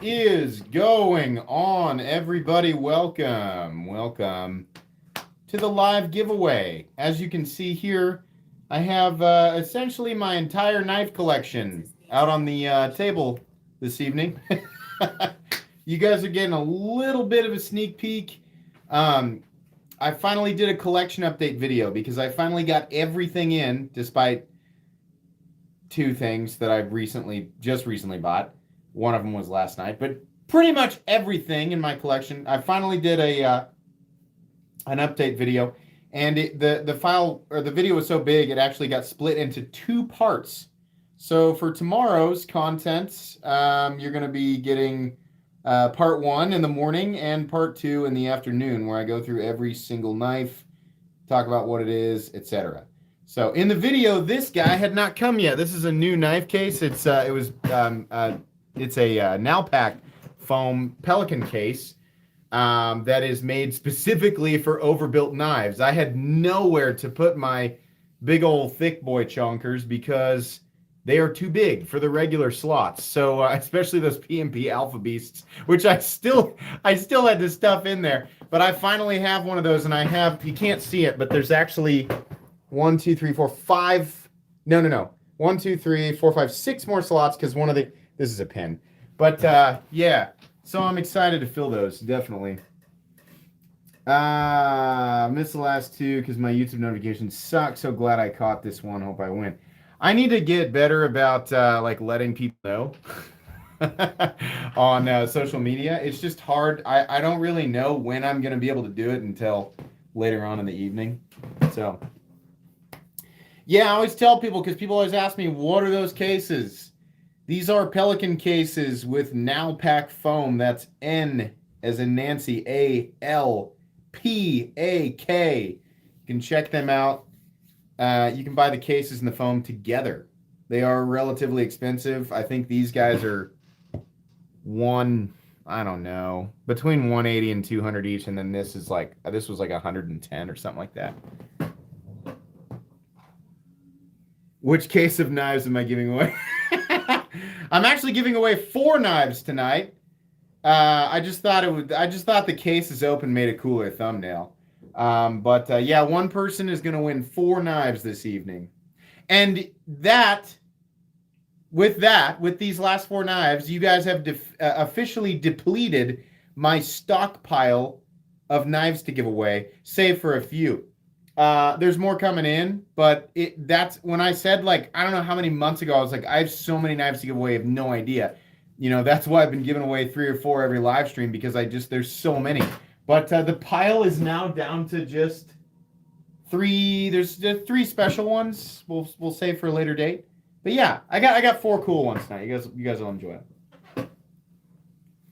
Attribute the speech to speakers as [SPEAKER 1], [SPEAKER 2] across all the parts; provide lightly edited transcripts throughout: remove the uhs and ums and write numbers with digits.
[SPEAKER 1] Is going on, everybody? Welcome to the live giveaway. As you can see here, I have essentially my entire knife collection out on the table this evening. You guys are getting a little bit of a sneak peek. I finally did a collection update video because I finally got everything in, despite two things that I've just recently bought. One of them was last night, but pretty much everything in my collection. I finally did an update video, and the file or the video was so big it actually got split into two parts. So for tomorrow's content, you're going to be getting part one in the morning and part two in the afternoon, where I go through every single knife, talk about what it is, etc. So in the video, this guy had not come yet. This is a new knife case. It's a Nalpac foam Pelican case that is made specifically for overbuilt knives. I had nowhere to put my big old thick boy chonkers because they are too big for the regular slots. So especially those PMP Alpha Beasts, which I still had this stuff in there. But I finally have one of those, and you can't see it, but there's actually 1, 2, 3, 4, 5. No. 1, 2, 3, 4, 5, 6 more slots because this is a pen. But yeah, so I'm excited to fill those, definitely. Missed the last two because my YouTube notifications suck. So glad I caught this one. Hope I win. I need to get better about letting people know on social media. It's just hard. I don't really know when I'm going to be able to do it until later on in the evening. So yeah, I always tell people, because people always ask me, what are those cases? These are Pelican cases with Nalpac foam. That's N as in Nancy, A-L-P-A-K. You can check them out. You can buy the cases and the foam together. They are relatively expensive. I think these guys are between 180 and 200 each, and then this was like 110 or something like that. Which case of knives am I giving away? I'm actually giving away 4 knives tonight. I just thought the cases open made a cooler thumbnail. Yeah, one person is going to win 4 knives this evening. And with these last 4 knives, you guys have officially depleted my stockpile of knives to give away, save for a few. There's more coming in, but that's when I said, I don't know how many months ago, I was like, I have so many knives to give away, I have no idea. That's why I've been giving away 3 or 4 every live stream, because there's so many. But the pile is now down to just 3. There's 3 special ones. We'll save for a later date. But yeah, I got 4 cool ones tonight. You guys will enjoy it.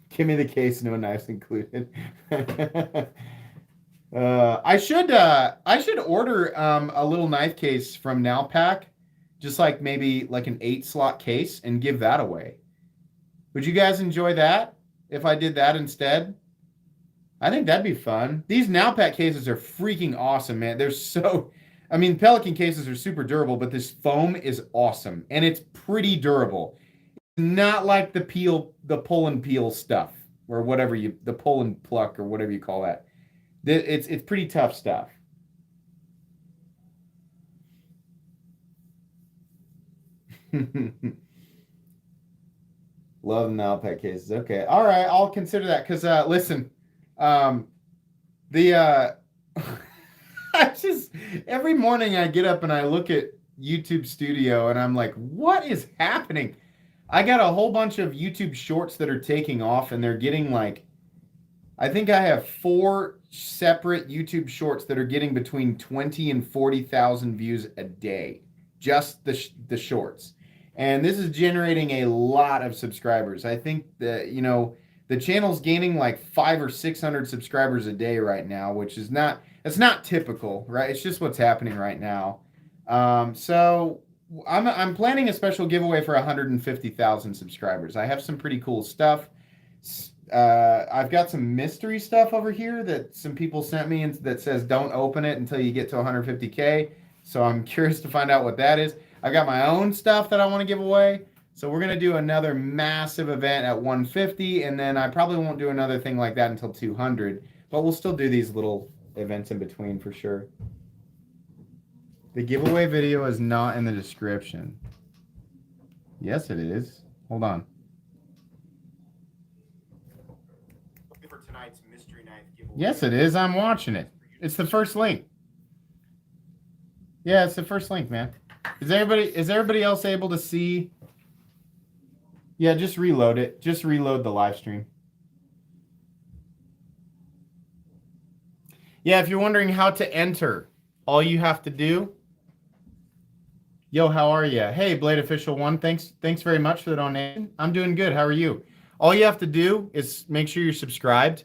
[SPEAKER 1] Give me the case, no knives included. I should order a little knife case from Nalpac, just maybe an 8-slot case, and give that away. Would you guys enjoy that if I did that instead? I think that'd be fun. These Nalpac cases are freaking awesome, man. Pelican cases are super durable, but this foam is awesome, and it's pretty durable. It's not like the pull and peel stuff, or the pull and pluck, or whatever you call that. It's pretty tough stuff. Love the Nalpac cases. Okay, all right, I'll consider that. Because listen, I just every morning I get up and I look at YouTube Studio and I'm like, what is happening? I got a whole bunch of YouTube shorts that are taking off, and they're getting I think I have 4 separate YouTube shorts that are getting between 20 and 40,000 views a day, just the shorts. And this is generating a lot of subscribers. I think that, the channel's gaining 500 or 600 subscribers a day right now, which is it's not typical, right? It's just what's happening right now. So I'm planning a special giveaway for 150,000 subscribers. I have some pretty cool stuff. I've got some mystery stuff over here that some people sent me, and that says don't open it until you get to 150K. So I'm curious to find out what that is. I've got my own stuff that I want to give away. So we're going to do another massive event at 150, and then I probably won't do another thing like that until 200, but we'll still do these little events in between for sure. The giveaway video is not in the description. Yes, it is. Hold on. For tonight's mystery knife giveaway. Yes, it is. I'm watching it. It's the first link. Yeah, it's the first link, man. Is everybody else able to see? Yeah, just reload it. Just reload the live stream. Yeah, if you're wondering how to enter, all you have to do. Yo, how are you? Hey, Blade Official 1, thanks very much for the donation. I'm doing good. How are you? All you have to do is make sure you're subscribed.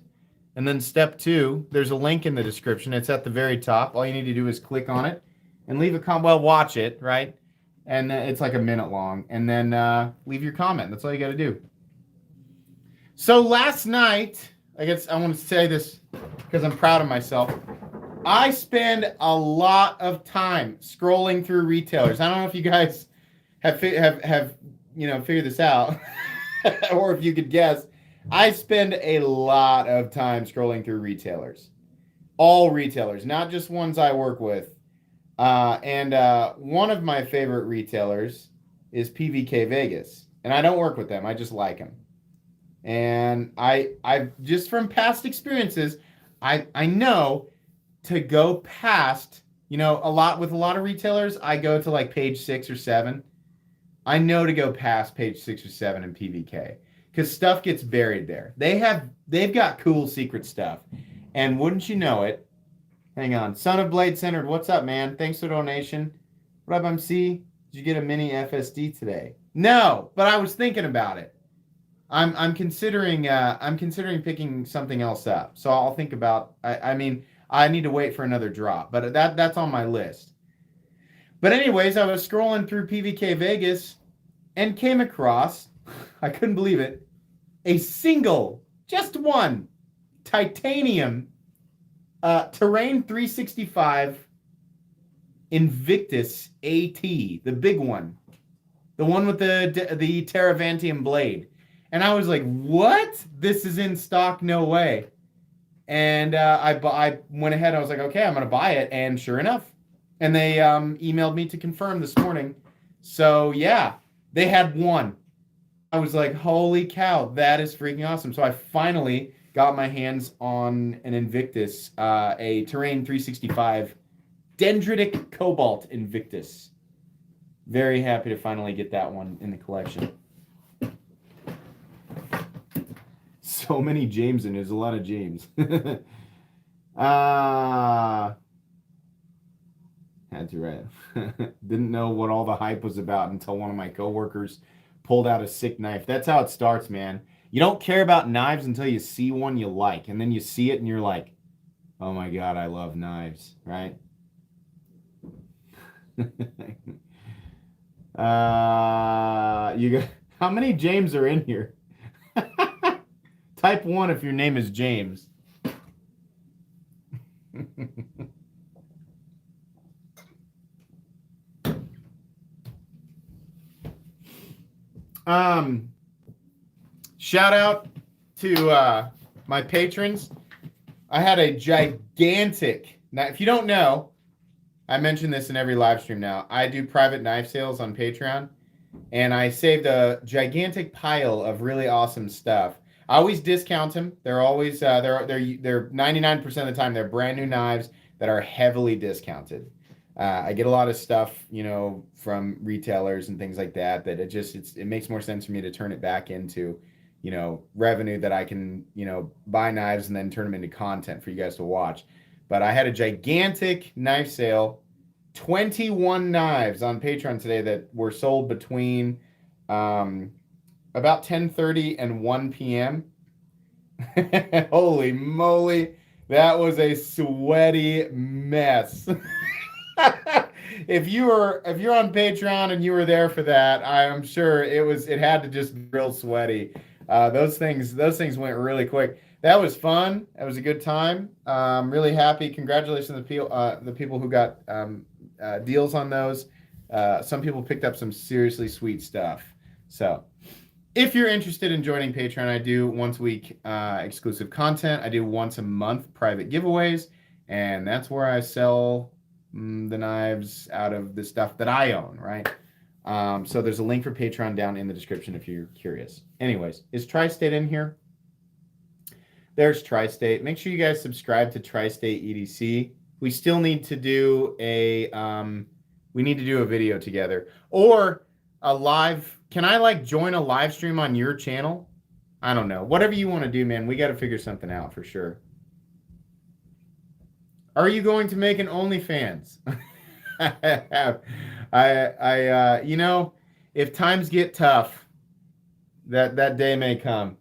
[SPEAKER 1] And then step 2, there's a link in the description. It's at the very top. All you need to do is click on it and leave a comment. Well, watch it, right? And it's like a minute long. And then leave your comment. That's all you got to do. So last night, I guess I want to say this because I'm proud of myself. I spend a lot of time scrolling through retailers. I don't know if you guys have figured this out, or if you could guess. I spend a lot of time scrolling through retailers, all retailers, not just ones I work with. And one of my favorite retailers is PVK Vegas, and I don't work with them. I just like them. And I just from past experiences, I know to go past, a lot of retailers, I go to like page 6 or 7. I know to go past page 6 or 7 in PVK because stuff gets buried there. They've got cool secret stuff. And wouldn't you know it, hang on. Son of Blade Centered, what's up, man? Thanks for the donation. What up, MC? Did you get a mini FSD today? No, but I was thinking about it. I'm considering picking something else up. So I'll think about. I mean, I need to wait for another drop, but that's on my list. But anyways, I was scrolling through PVK Vegas and came across, I couldn't believe it, a single, just one, titanium Terrain 365 Invictus AT, the big one. The one with the Terravantium blade. And I was like, what? This is in stock? No way. And I went ahead. I was like, okay, I'm going to buy it. And sure enough. And they emailed me to confirm this morning. So, yeah, they had one. I was like, holy cow, that is freaking awesome. So I finally got my hands on an Invictus, a Terrain 365 Dendritic Cobalt Invictus. Very happy to finally get that one in the collection. So many James in it. There's a lot of James. Had to write. Didn't know what all the hype was about until one of my coworkers pulled out a sick knife. That's how it starts, man. You don't care about knives until you see one you like, and then you see it and you're like, oh my God, I love knives, right? How many James are in here? Type 1 if your name is James. Shout out to my patrons. I had a gigantic. Now, if you don't know, I mention this in every live stream now. I do private knife sales on Patreon, and I saved a gigantic pile of really awesome stuff. I always discount them. They're always they're 99% of the time they're brand new knives that are heavily discounted. I get a lot of stuff, from retailers and things like that. That it makes more sense for me to turn it back into, revenue that I can, buy knives and then turn them into content for you guys to watch. But I had a gigantic knife sale, 21 knives on Patreon today that were sold between about 10:30 and 1 p.m. Holy moly, that was a sweaty mess. If you're on Patreon and you were there for that, I'm sure it had to just be real sweaty. Those things went really quick. That was fun. It was a good time. Really happy. Congratulations to the people who got deals on those. Some people picked up some seriously sweet stuff. So if you're interested in joining Patreon, I do once a week exclusive content. I do once a month private giveaways, and that's where I sell the knives out of the stuff that I own, right? So there's a link for Patreon down in the description if you're curious. Anyways, is Tri-State in here? There's Tri-State. Make sure you guys subscribe to Tri-State EDC. We still need to do a video together or a live. Can I like join a live stream on your channel? I don't know. Whatever you want to do, man. We got to figure something out for sure. Are you going to make an OnlyFans? You know, if times get tough, that day may come.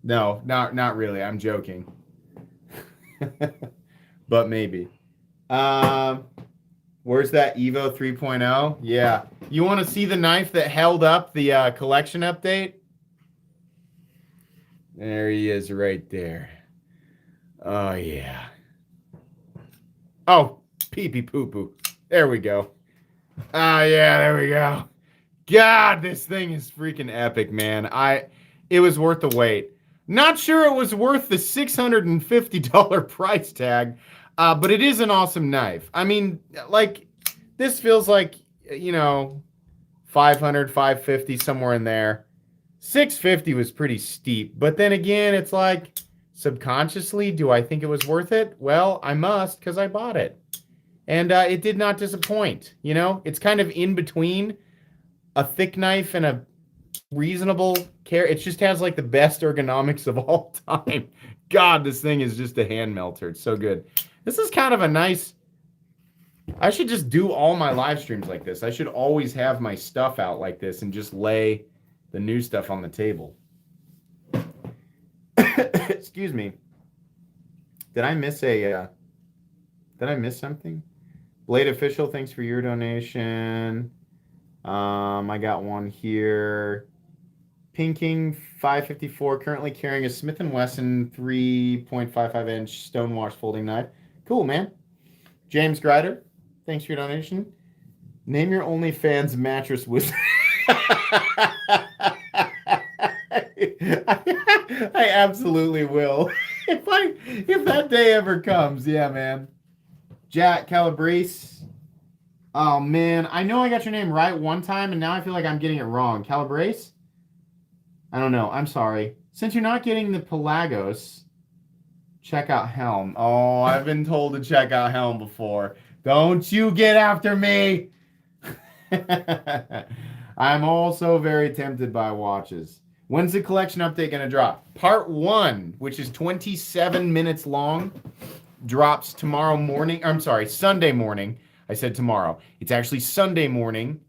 [SPEAKER 1] No, not really. I'm joking. But maybe. Where's that Evo 3.0? Yeah. You want to see the knife that held up the collection update? There he is right there. Oh, yeah. Oh, pee-pee poo-poo. There we go. Oh, yeah, there we go. God, this thing is freaking epic, man. It was worth the wait. Not sure it was worth the $650 price tag, but it is an awesome knife. I mean, like, this feels like, you know, 500, 550, somewhere in there. 650 was pretty steep, but then again, it's like, subconsciously, do I think it was worth it? Well, I must, because I bought it. And it did not disappoint, you know? It's kind of in between a thick knife and a reasonable care. It just has like the best ergonomics of all time. God, this thing is just a hand melter. It's so good. This is kind of a nice... I should just do all my live streams like this. I should always have my stuff out like this and just lay the new stuff on the table. Excuse me. Did I miss something? Blade Official, thanks for your donation. I got one here. Pinking 554, currently carrying a Smith & Wesson 3.55 inch stonewash folding knife. Cool, man. James Grider, thanks for your donation. Name your OnlyFans mattress with... I absolutely will. If that day ever comes, yeah, man. Jack Calabrese. Oh, man. I know I got your name right one time, and now I feel like I'm getting it wrong. Calabrese? I don't know. I'm sorry. Since you're not getting the Pelagos, check out Helm. Oh, I've been told to check out Helm before. Don't you get after me. I'm also very tempted by watches. When's the collection update going to drop? Part 1, which is 27 minutes long, drops tomorrow morning. I'm sorry, Sunday morning. I said tomorrow. It's actually Sunday morning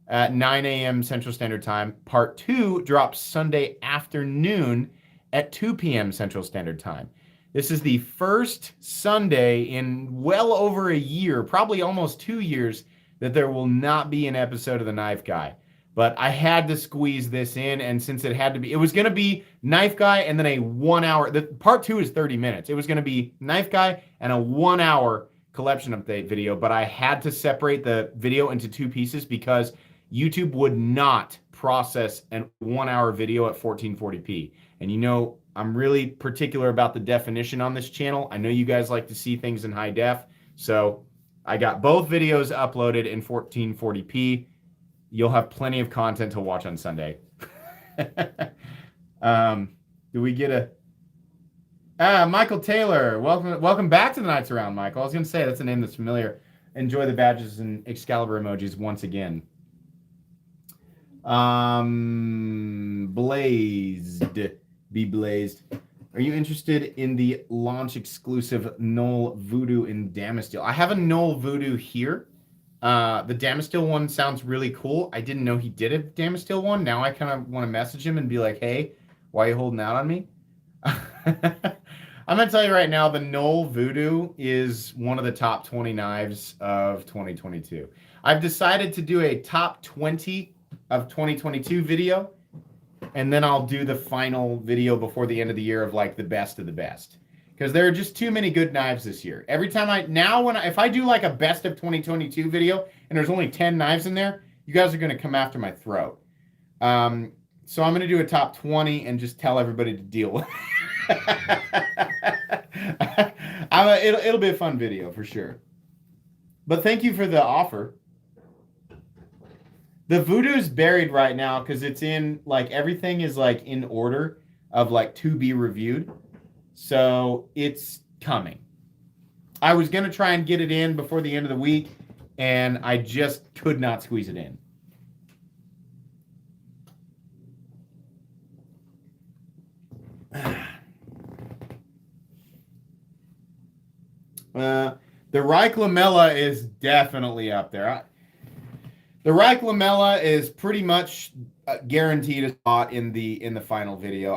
[SPEAKER 1] at 9 a.m. Central Standard Time. Part 2 drops Sunday afternoon at 2 p.m. Central Standard Time. This is the first Sunday in well over a year, probably almost 2 years, that there will not be an episode of The Knife Guy. But I had to squeeze this in, and since it had to be, it was going to be Knife Guy and then a 1 hour, part 2 is 30 minutes. It was going to be Knife Guy and a 1 hour collection update video, but I had to separate the video into 2 pieces because YouTube would not process a 1 hour video at 1440p. And you know, I'm really particular about the definition on this channel. I know you guys like to see things in high def, so I got both videos uploaded in 1440p. You'll have plenty of content to watch on Sunday. Do we get a... Michael Taylor. Welcome back to the Nights Around, Michael. I was going to say, that's a name that's familiar. Enjoy the badges and Excalibur emojis once again. Blazed. Be blazed. Are you interested in the launch exclusive Knoll Voodoo in Damasteel? I have a Knoll Voodoo here. The Damasteel one sounds really cool. I didn't know he did a Damasteel one. Now I kind of want to message him and be like, hey, why are you holding out on me? I'm going to tell you right now, the Knoll Voodoo is one of the top 20 knives of 2022. I've decided to do a top 20 of 2022 video, and then I'll do the final video before the end of the year of like the best of the best. Because there are just too many good knives this year. Every time if I do like a best of 2022 video and there's only 10 knives in there, you guys are going to come after my throat. So I'm going to do a top 20 and just tell everybody to deal with it. It'll be a fun video for sure. But thank you for the offer. The voodoo's buried right now because it's in, like, everything is, like, in order of, like, to be reviewed. So it's coming. I was going to try and get it in before the end of the week, and I just could not squeeze it in. The Reich Lamella is definitely up there. The Reich Lamella is pretty much guaranteed a spot in the final video.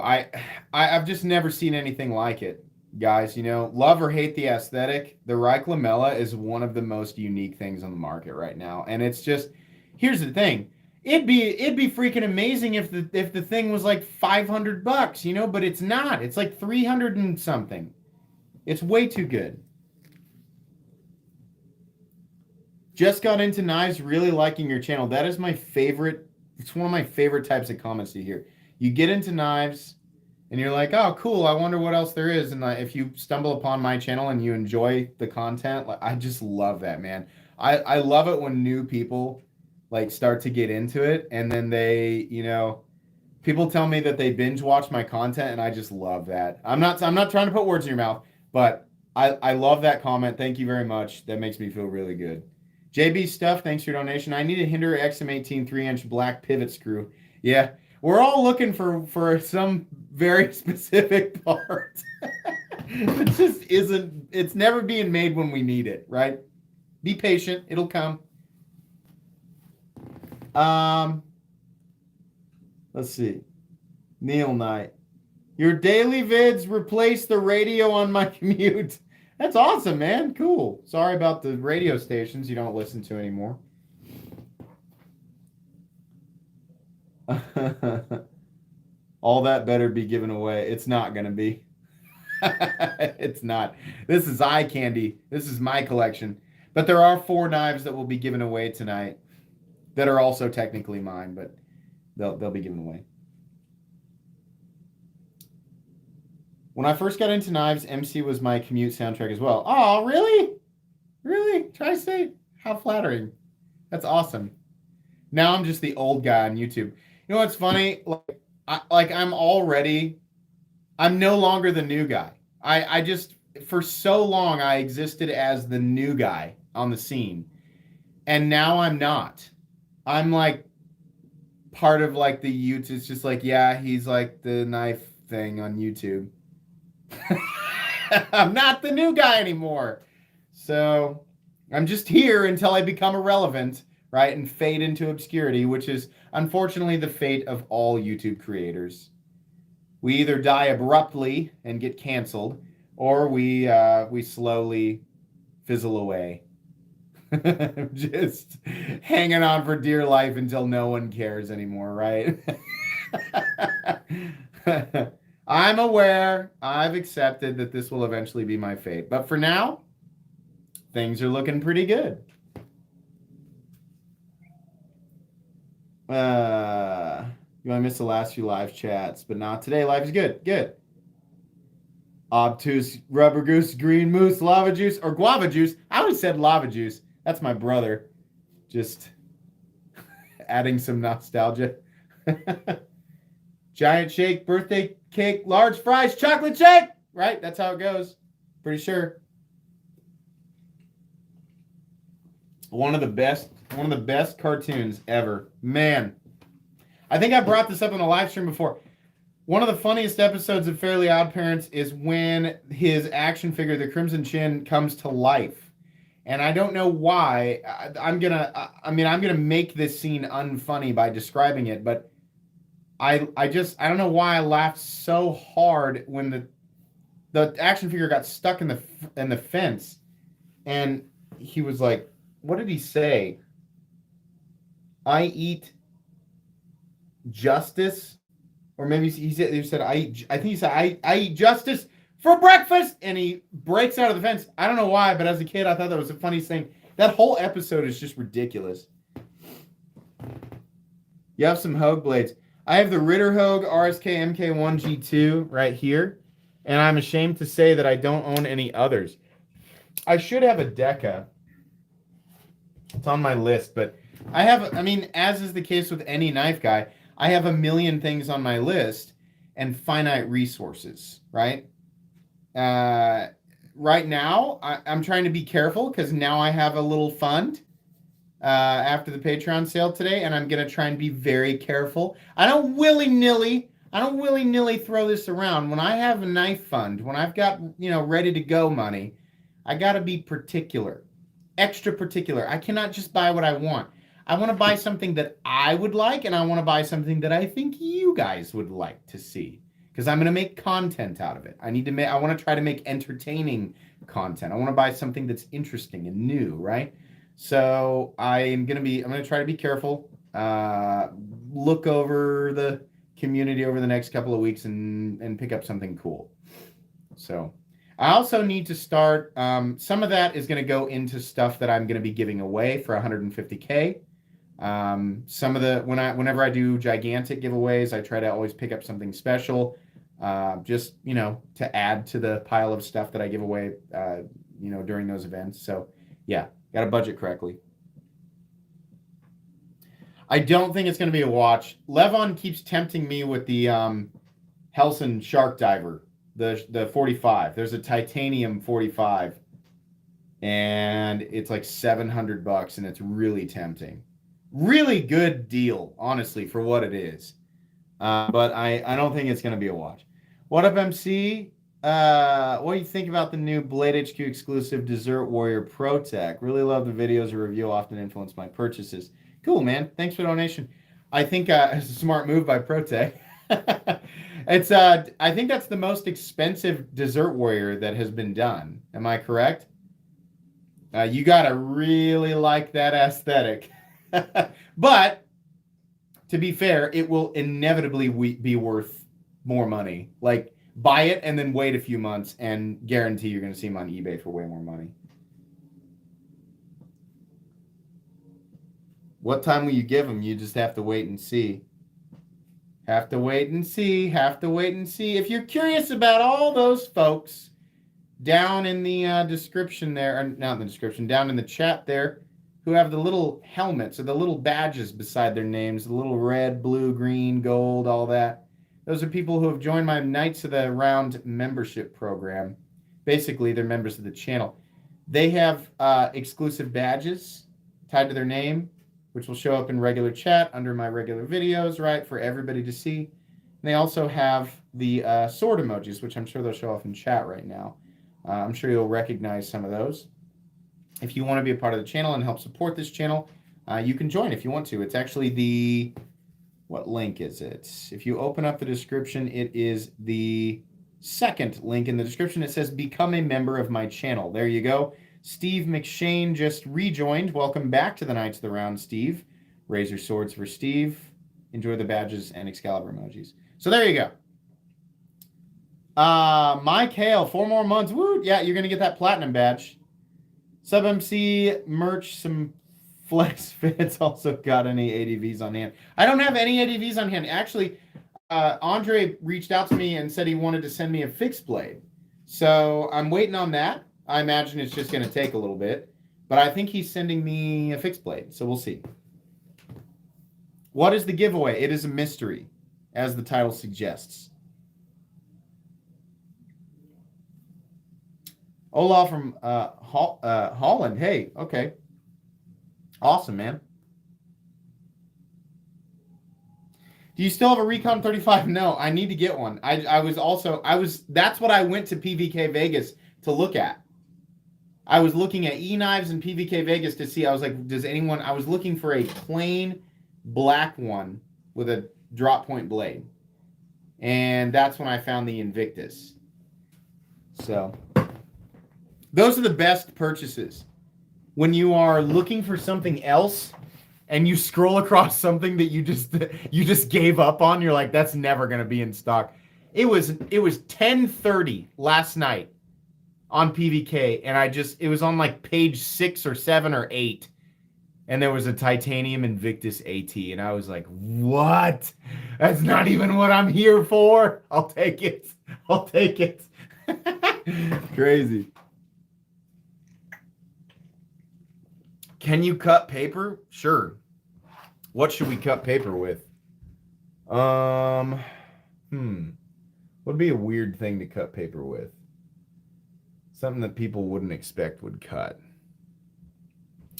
[SPEAKER 1] I've just never seen anything like it, guys. You know, love or hate the aesthetic, the Reich Lamella is one of the most unique things on the market right now. And it's just, here's the thing. It'd be freaking amazing if the thing was like $500, you know, but it's not. It's like 300 and something. It's way too good. Just got into knives, really liking your channel. That is my favorite. It's one of my favorite types of comments to hear. You get into knives and you're like, oh, cool. I wonder what else there is. And if you stumble upon my channel and you enjoy the content, I just love that, man. I love it when new people like start to get into it. And then they, you know, people tell me that they binge watch my content, and I just love that. I'm not trying to put words in your mouth, but I love that comment. Thank you very much. That makes me feel really good. JB Stuff, thanks for your donation. I need a Hinder XM18 3-inch black pivot screw. Yeah, we're all looking for some very specific part. It just isn't, it's never being made when we need it, right? Be patient, it'll come. Let's see. Neil Knight. Your daily vids replace the radio on my commute. That's awesome, man. Cool. Sorry about the radio stations you don't listen to anymore. All that better be given away. It's not going to be. It's not. This is eye candy. This is my collection. But there are 4 knives that will be given away tonight that are also technically mine, but they'll be given away. When I first got into knives, MC was my commute soundtrack as well. Oh, really? Really? Tri-State? How flattering. That's awesome. Now I'm just the old guy on YouTube. You know what's funny? I'm no longer the new guy. I just, for so long, I existed as the new guy on the scene. And now I'm not. I'm like part of like the YouTube. It's just like, yeah, he's like the knife thing on YouTube. I'm not the new guy anymore. So I'm just here until I become irrelevant, right? And fade into obscurity, which is unfortunately the fate of all YouTube creators. We either die abruptly and get canceled, or we slowly fizzle away. Just hanging on for dear life until no one cares anymore, right? I'm aware, I've accepted that this will eventually be my fate. But for now, things are looking pretty good. You might miss the last few live chats, but not today. Life is good. Good. Obtuse, rubber goose, green moose, lava juice, or guava juice. I always said lava juice. That's my brother. Just adding some nostalgia. Giant shake, birthday cake, large fries, chocolate shake. Right? That's how it goes. Pretty sure. One of the best cartoons ever. Man. I think I brought this up in a live stream before. One of the funniest episodes of Fairly Odd Parents is when his action figure, the Crimson Chin, comes to life. And I don't know why. I'm gonna make this scene unfunny by describing it, but I don't know why I laughed so hard when the action figure got stuck in the fence, and he was like, what did he say? I eat justice, or maybe he said I think he said I eat justice for breakfast, and he breaks out of the fence. I don't know why, but as a kid I thought that was the funniest thing. That whole episode is just ridiculous. You have some Hogue blades. I have the Ritter Hogue RSK MK1G2 right here, and I'm ashamed to say that I don't own any others. I should have a Deca. It's on my list, but I mean, as is the case with any knife guy, I have a million things on my list and finite resources, right? Right now, I'm trying to be careful because now I have a little fund after the Patreon sale today, and I'm gonna try and be very careful. I don't willy nilly throw this around. When I have a knife fund, when I've got ready to go money, I gotta be particular, extra particular. I cannot just buy what I want. I want to buy something that I would like, and I want to buy something that I think you guys would like to see. Because I'm going to make content out of it. I want to try to make entertaining content. I want to buy something that's interesting and new, right? So I'm going to try to be careful. Look over the community over the next couple of weeks and pick up something cool. So I also need to start, some of that is going to go into stuff that I'm going to be giving away for 150K. Some of whenever I do gigantic giveaways, I try to always pick up something special, just, to add to the pile of stuff that I give away, during those events. So yeah, got to budget correctly. I don't think it's going to be a watch. Levon keeps tempting me with the, Helson Shark Diver, the 45. There's a titanium 45 and it's like $700 and it's really tempting. Really good deal, honestly, for what it is. But I don't think it's going to be a watch. What up, MC? What do you think about the new Blade HQ exclusive Desert Warrior Pro Tech? Really love the videos or review often influence my purchases. Cool, man. Thanks for the donation. I think it's a smart move by ProTech. It's I think that's the most expensive Desert Warrior that has been done. Am I correct? You gotta really like that aesthetic. But to be fair, it will inevitably be worth more money. Like, buy it and then wait a few months and guarantee you're going to see them on eBay for way more money. What time will you give them? You just have to wait and see. Have to wait and see. Have to wait and see. If you're curious about all those folks, down in the description there, or not in the description, down in the chat there, who have the little helmets or the little badges beside their names, the little red, blue, green, gold, all that. Those are people who have joined my Knights of the Round membership program. Basically, they're members of the channel. They have exclusive badges tied to their name, which will show up in regular chat under my regular videos, right, for everybody to see. And they also have the sword emojis, which I'm sure they'll show up in chat right now. I'm sure you'll recognize some of those. If you want to be a part of the channel and help support this channel, you can join if you want to. It's actually what link is it? If you open up the description, it is the second link in the description. It says, become a member of my channel. There you go. Steve McShane just rejoined. Welcome back to the Knights of the Round, Steve. Razor swords for Steve. Enjoy the badges and Excalibur emojis. So there you go. Mike Hale, 4 more months. Woo! Yeah, you're going to get that platinum badge. Sub MC merch, some flex fits. Also got any ADVs on hand? I don't have any ADVs on hand. Actually, Andre reached out to me and said he wanted to send me a fixed blade. So I'm waiting on that. I imagine it's just going to take a little bit. But I think he's sending me a fixed blade. So we'll see. What is the giveaway? It is a mystery, as the title suggests. Olaf from Holland. Hey, okay. Awesome, man. Do you still have a Recon 35? No, I need to get one. That's what I went to PVK Vegas to look at. I was looking at E-Knives and PVK Vegas to see, I was like, I was looking for a plain black one with a drop point blade. And that's when I found the Invictus. So those are the best purchases. When you are looking for something else and you scroll across something that you just gave up on, you're like, that's never going to be in stock. It was 10:30 last night on PVK, and it was on like page 6 or 7 or 8. And there was a titanium Invictus AT, and I was like, what? That's not even what I'm here for. I'll take it. I'll take it. Crazy. Can you cut paper? Sure. What should we cut paper with? Would be a weird thing to cut paper with. Something that people wouldn't expect would cut.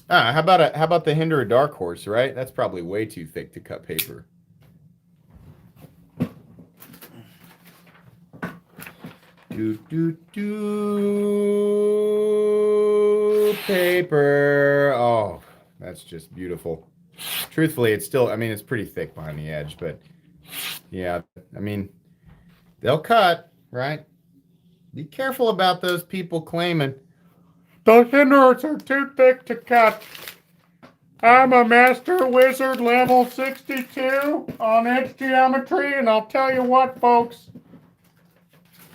[SPEAKER 1] How about the Hinder a Dark Horse, right? That's probably way too thick to cut paper. Paper. Oh, that's just beautiful. Truthfully, it's still, I mean, it's pretty thick behind the edge, but yeah, I mean, they'll cut, right? Be careful about those people claiming those hinders are too thick to cut. I'm a master wizard level 62 on edge geometry, and I'll tell you what, folks.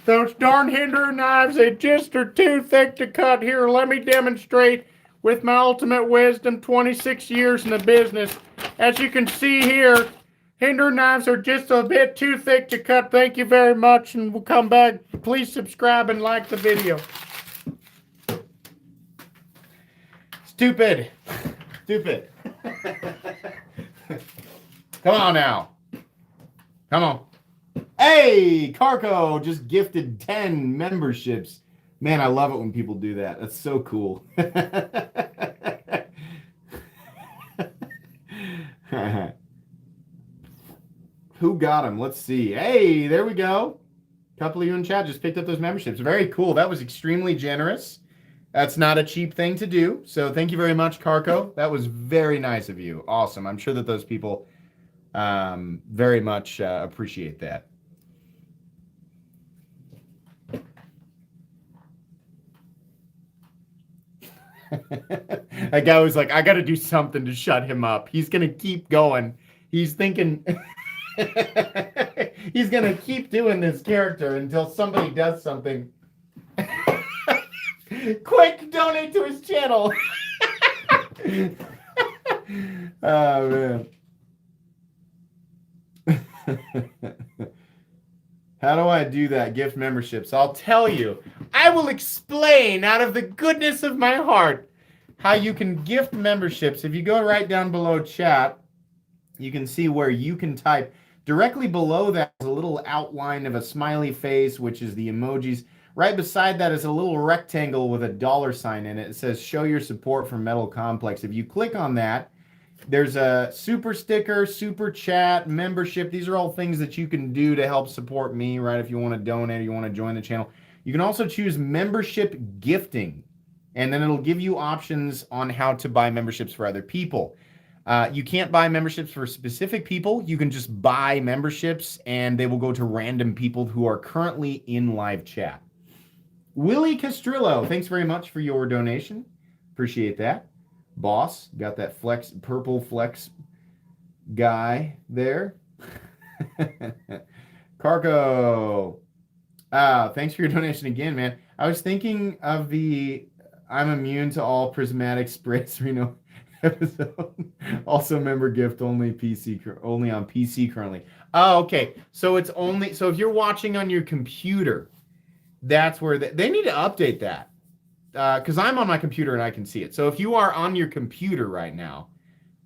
[SPEAKER 1] Those darn hinder knives, they just are too thick to cut. Here, let me demonstrate with my ultimate wisdom, 26 years in the business. As you can see here, hinder knives are just a bit too thick to cut. Thank you very much, and we'll come back. Please subscribe and like the video. Stupid. Stupid. Come on now. Come on. Hey, Carco just gifted 10 memberships. Man, I love it when people do that. That's so cool. Who got them? Let's see. Hey, there we go. A couple of you in chat just picked up those memberships. Very cool. That was extremely generous. That's not a cheap thing to do. So thank you very much, Carco. That was very nice of you. Awesome. I'm sure that those people very much appreciate that. That guy was like, I got to do something to shut him up. He's going to keep going. He's thinking he's going to keep doing this character until somebody does something. Quick, donate to his channel. Oh, man. How do I do that? Gift memberships. I'll tell you. I will explain out of the goodness of my heart how you can gift memberships. If you go right down below chat, you can see where you can type. Directly below that is a little outline of a smiley face, which is the emojis. Right beside that is a little rectangle with a $sign in it. It says, show your support for Metal Complex. If you click on that, there's a super sticker, super chat, membership. These are all things that you can do to help support me, right? If you want to donate or you want to join the channel. You can also choose membership gifting, and then it'll give you options on how to buy memberships for other people. You can't buy memberships for specific people. You can just buy memberships, and they will go to random people who are currently in live chat. Willie Castrillo, thanks very much for your donation. Appreciate that. Boss, got that flex, purple flex guy there. Carco, thanks for your donation again, man. I was thinking of the I'm immune to all prismatic sprays Reno episode. Also member gift only only on PC currently. Oh, okay. So it's only, so if you're watching on your computer, that's where they need to update that. Because I'm on my computer and I can see it. So if you are on your computer right now,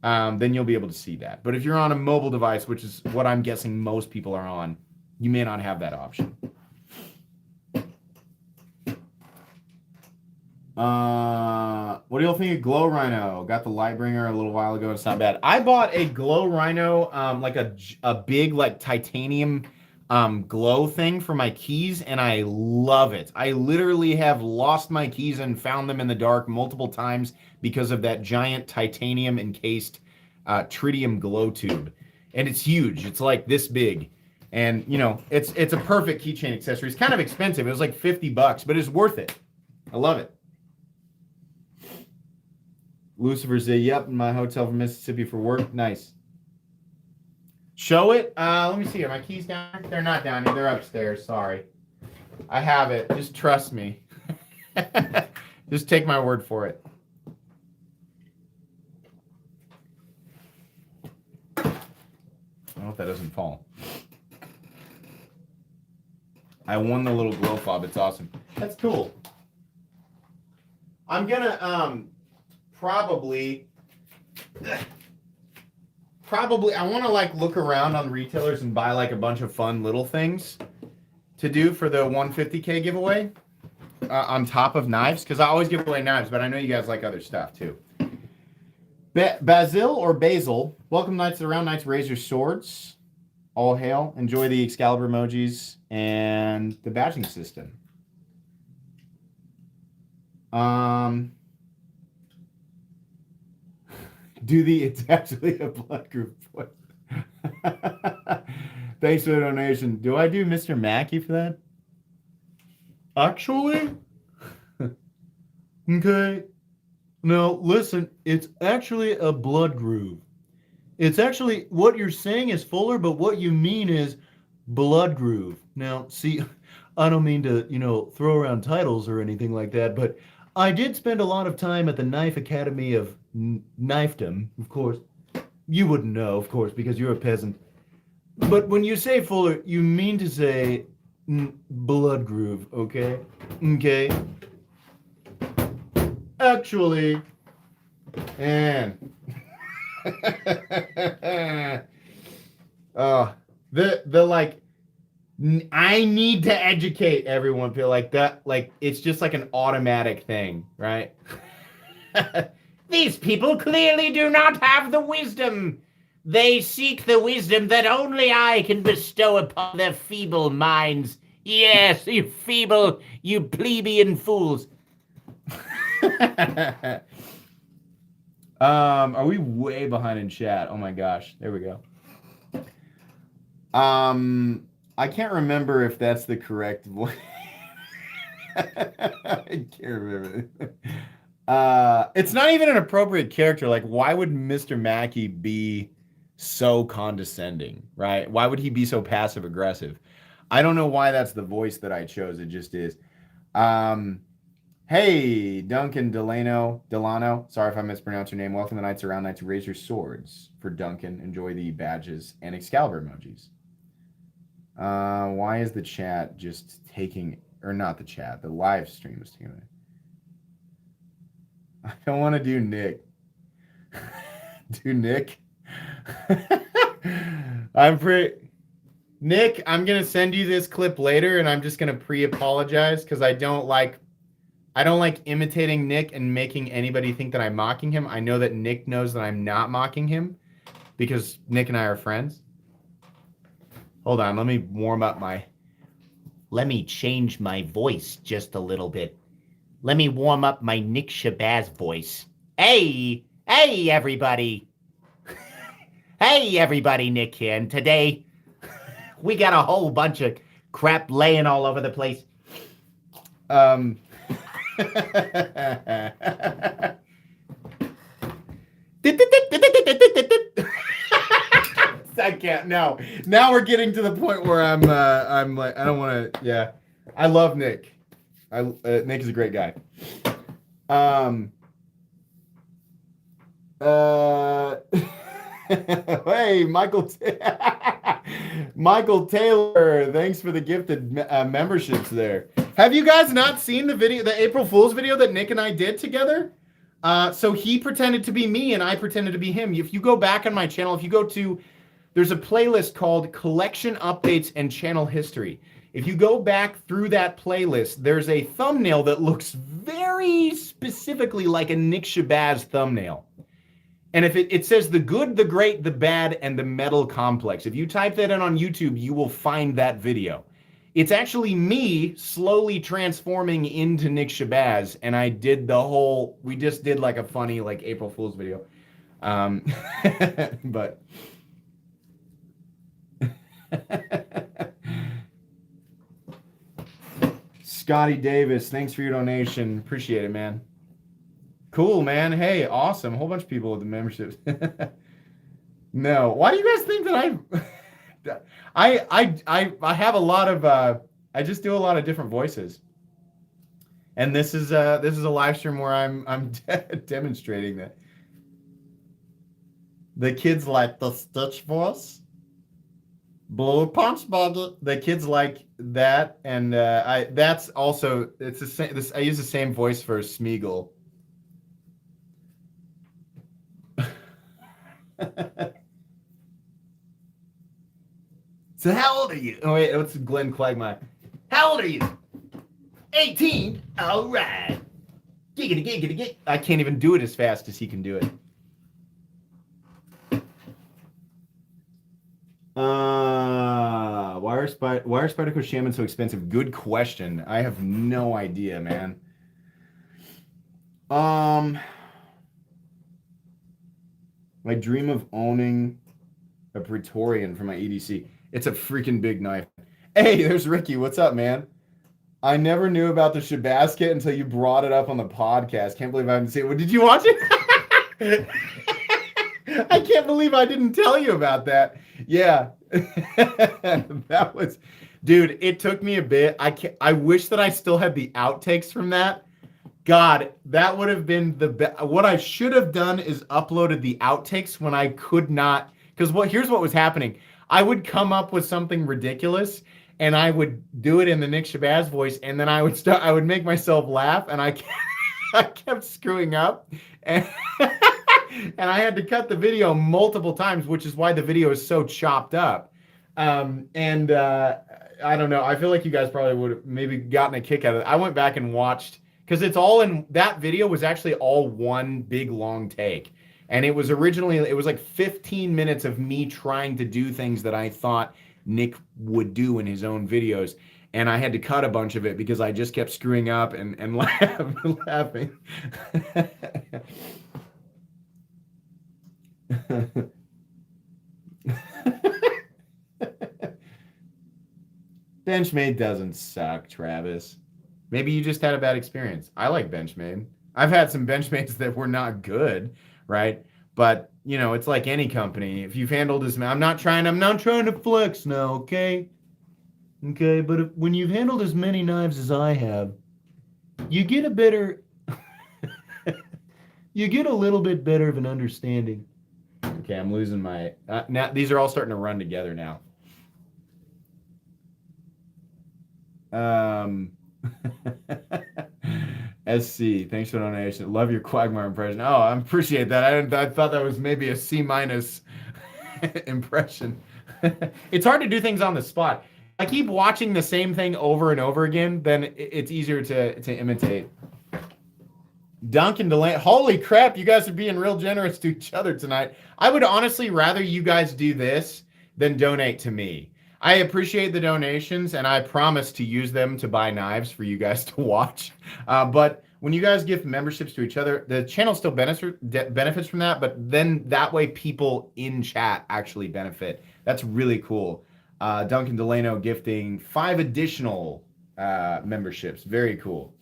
[SPEAKER 1] then you'll be able to see that. But if you're on a mobile device, which is what I'm guessing most people are on, you may not have that option. What do y'all think of Glow Rhino? Got the Lightbringer a little while ago. It's not bad. I bought a Glow Rhino, like a big like titanium glow thing for my keys, and I love it. I literally have lost my keys and found them in the dark multiple times because of that giant titanium encased tritium glow tube, and it's huge. It's like this big, and you know, it's a perfect keychain accessory. It's kind of expensive. It was like $50, but it's worth it. I love it. Lucifer said, yep, in my hotel from Mississippi for work. Nice. Show it. Let me see. Are my keys down? They're not down here. They're upstairs. Sorry. I have it. Just trust me. Just take my word for it. hope that doesn't fall. I won the little glow fob. It's awesome. That's cool. I'm gonna probably I want to like look around on retailers and buy like a bunch of fun little things to do for the 150K giveaway on top of knives, because I always give away knives, but I know you guys like other stuff too. Basil or Basil, welcome Knights around, Knights raise your swords. All hail. Enjoy the Excalibur emojis and the badging system. It's actually a blood group voice. Thanks for the donation. Do I do Mr. Mackey for that? Actually? Okay. No, listen, it's actually a blood groove. It's actually, what you're saying is Fuller, but what you mean is blood groove. Now, see, I don't mean to, throw around titles or anything like that, but I did spend a lot of time at the Knife Academy of Knifedom, of course. You wouldn't know, of course, because you're a peasant. But when you say Fuller, you mean to say blood groove, okay? Okay? Actually, and I need to educate everyone, feel like that, like it's just like an automatic thing, right? These people clearly do not have the wisdom. They seek the wisdom that only I can bestow upon their feeble minds. Yes, you feeble, you plebeian fools. Are we way behind in chat? Oh my gosh, there we go. I can't remember if that's the correct voice. I can't remember. It's not even an appropriate character. Like, why would Mr. Mackey be so condescending, right? Why would he be so passive aggressive? I don't know why that's the voice that I chose. It just is. Hey, Duncan Delano. Sorry if I mispronounced your name. Welcome to Knights Around, Knights to raise your swords. For Duncan, enjoy the badges and Excalibur emojis. Why is the chat just taking, or not the chat, the live stream is taking it. I don't want to do Nick. Do Nick? Nick, I'm going to send you this clip later, and I'm just going to pre-apologize because I don't like imitating Nick and making anybody think that I'm mocking him. I know that Nick knows that I'm not mocking him because Nick and I are friends. Hold on, let me change my voice just a little bit. Let me warm up my Nick Shabazz voice. Hey, everybody. Hey, everybody, Nick here. And today, we got a whole bunch of crap laying all over the place. I can't. No. Now we're getting to the point where I'm like, I don't want to. Yeah, I love Nick. Nick is a great guy. Hey, Michael Taylor, thanks for the gifted memberships there. Have you guys not seen the video, the April Fool's video that Nick and I did together? So he pretended to be me and I pretended to be him. If you go back on my channel, if you go to, there's a playlist called Collection Updates and Channel History. If you go back through that playlist, there's a thumbnail that looks very specifically like a Nick Shabazz thumbnail. And if it says the good, the great, the bad, and the metal complex. If you type that in on YouTube, you will find that video. It's actually me slowly transforming into Nick Shabazz, and I did we just did like a funny like April Fool's video. But Scotty Davis, thanks for your donation. Appreciate it, man. Cool, man. Hey, awesome. A whole bunch of people with the memberships. No. Why do you guys think that I have a lot of I just do a lot of different voices. And this is a live stream where I'm demonstrating that. The kids like the Stitch voice. Bull punch bottle. The kids like that, and that's also it's the same. I use the same voice for Smeagol. So how old are you? Oh wait, what's Glenn Quagmire? How old are you? 18. All right. Giggity giggity gig. I can't even do it as fast as he can do it. Why are Spyderco Shaman so expensive? Good question. I have no idea, man. My dream of owning a Praetorian for my EDC. It's a freaking big knife. Hey, there's Ricky. What's up, man? I never knew about the Shabasket until you brought it up on the podcast. Can't believe I haven't seen it. Did you watch it? I can't believe I didn't tell you about that. Yeah. That was, dude, it took me a bit. I wish that I still had the outtakes from that. God, that would have been the best. What I should have done is uploaded the outtakes when I could not, because here's what was happening. I would come up with something ridiculous and I would do it in the Nick Shabazz voice, and then I would make myself laugh, and I kept screwing up, and and I had to cut the video multiple times, which is why the video is so chopped up. I don't know. I feel like you guys probably would have maybe gotten a kick out of it. I went back and watched, because it's all in that video was actually all one big long take. And it was like 15 minutes of me trying to do things that I thought Nick would do in his own videos. And I had to cut a bunch of it because I just kept screwing up and laughing. Benchmade doesn't suck, Travis. Maybe you just had a bad experience. I like Benchmade. I've had some Benchmades that were not good, right? But you know, it's like any company. If you've handled as I'm not trying to flex now, okay? Okay, but when you've handled as many knives as I have, you get a better you get a little bit better of an understanding. Okay, I'm losing my now these are all starting to run together now. SC, thanks for the donation. Love your Quagmire impression. Oh, I appreciate that. I thought that was maybe a C- impression. It's hard to do things on the spot. I keep watching the same thing over and over again, then it's easier to imitate. Duncan Delaney, holy crap, you guys are being real generous to each other tonight. I would honestly rather you guys do this than donate to me. I appreciate the donations, and I promise to use them to buy knives for you guys to watch. But when you guys give memberships to each other, the channel still benefits from that, but then that way people in chat actually benefit. That's really cool. Duncan Delano gifting 5 additional memberships. Very cool.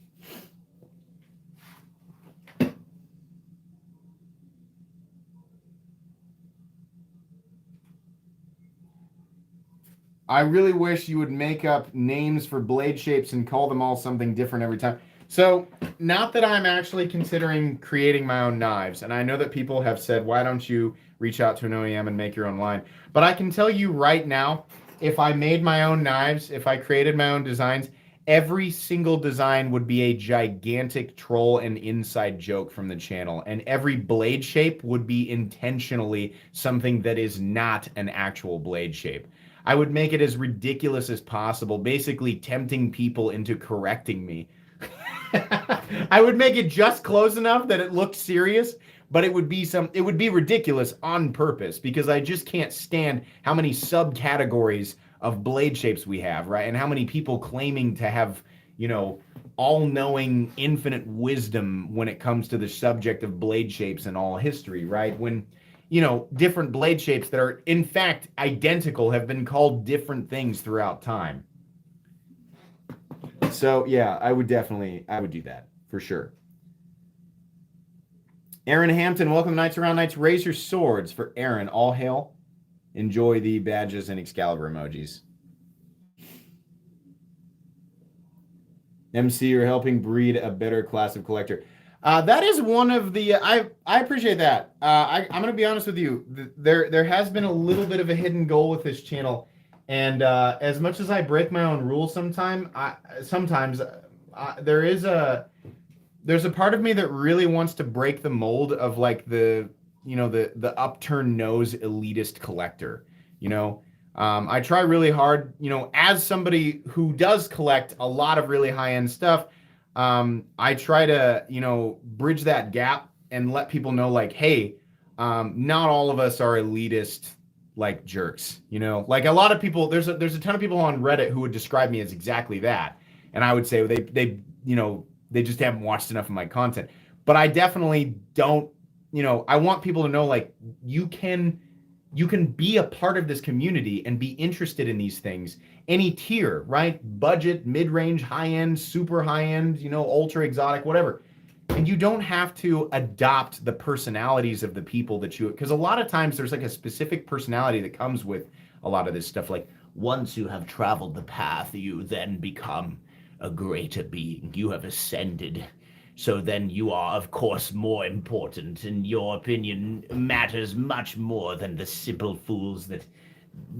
[SPEAKER 1] I really wish you would make up names for blade shapes and call them all something different every time. So, not that I'm actually considering creating my own knives, and I know that people have said, why don't you reach out to an OEM and make your own line? But I can tell you right now, if I made my own knives, if I created my own designs, every single design would be a gigantic troll and inside joke from the channel, and every blade shape would be intentionally something that is not an actual blade shape. I would make it as ridiculous as possible, basically tempting people into correcting me. I would make it just close enough that it looked serious, but it would be ridiculous on purpose, because I just can't stand how many subcategories of blade shapes we have, right? And how many people claiming to have, you know, all-knowing infinite wisdom when it comes to the subject of blade shapes and all history, right? When, you know, different blade shapes that are in fact identical have been called different things throughout time. So yeah, I would do that for sure. Aaron Hampton, welcome to Knights Around Knights. Raise your swords for Aaron. All hail. Enjoy the badges and Excalibur emojis. MC, you're helping breed a better class of collector. That is one of the I appreciate that. I'm going to be honest with you. There has been a little bit of a hidden goal with this channel, And as much as I break my own rules sometimes there is there's a part of me that really wants to break the mold of like the upturned nose elitist collector. You know, I try really hard. You know, as somebody who does collect a lot of really high end stuff, I try to bridge that gap and let people know like, hey, not all of us are elitist like jerks. You know, like a lot of people. There's a ton of people on Reddit who would describe me as exactly that, and I would say they just haven't watched enough of my content. But I definitely don't, I want people to know like you can be a part of this community and be interested in these things. Any tier, right? Budget, mid-range, high-end, super high-end, ultra exotic, whatever. And you don't have to adopt the personalities of the people because a lot of times there's like a specific personality that comes with a lot of this stuff. Like once you have traveled the path, you then become a greater being. You have ascended. So then you are, of course, more important, and your opinion matters much more than the simple fools that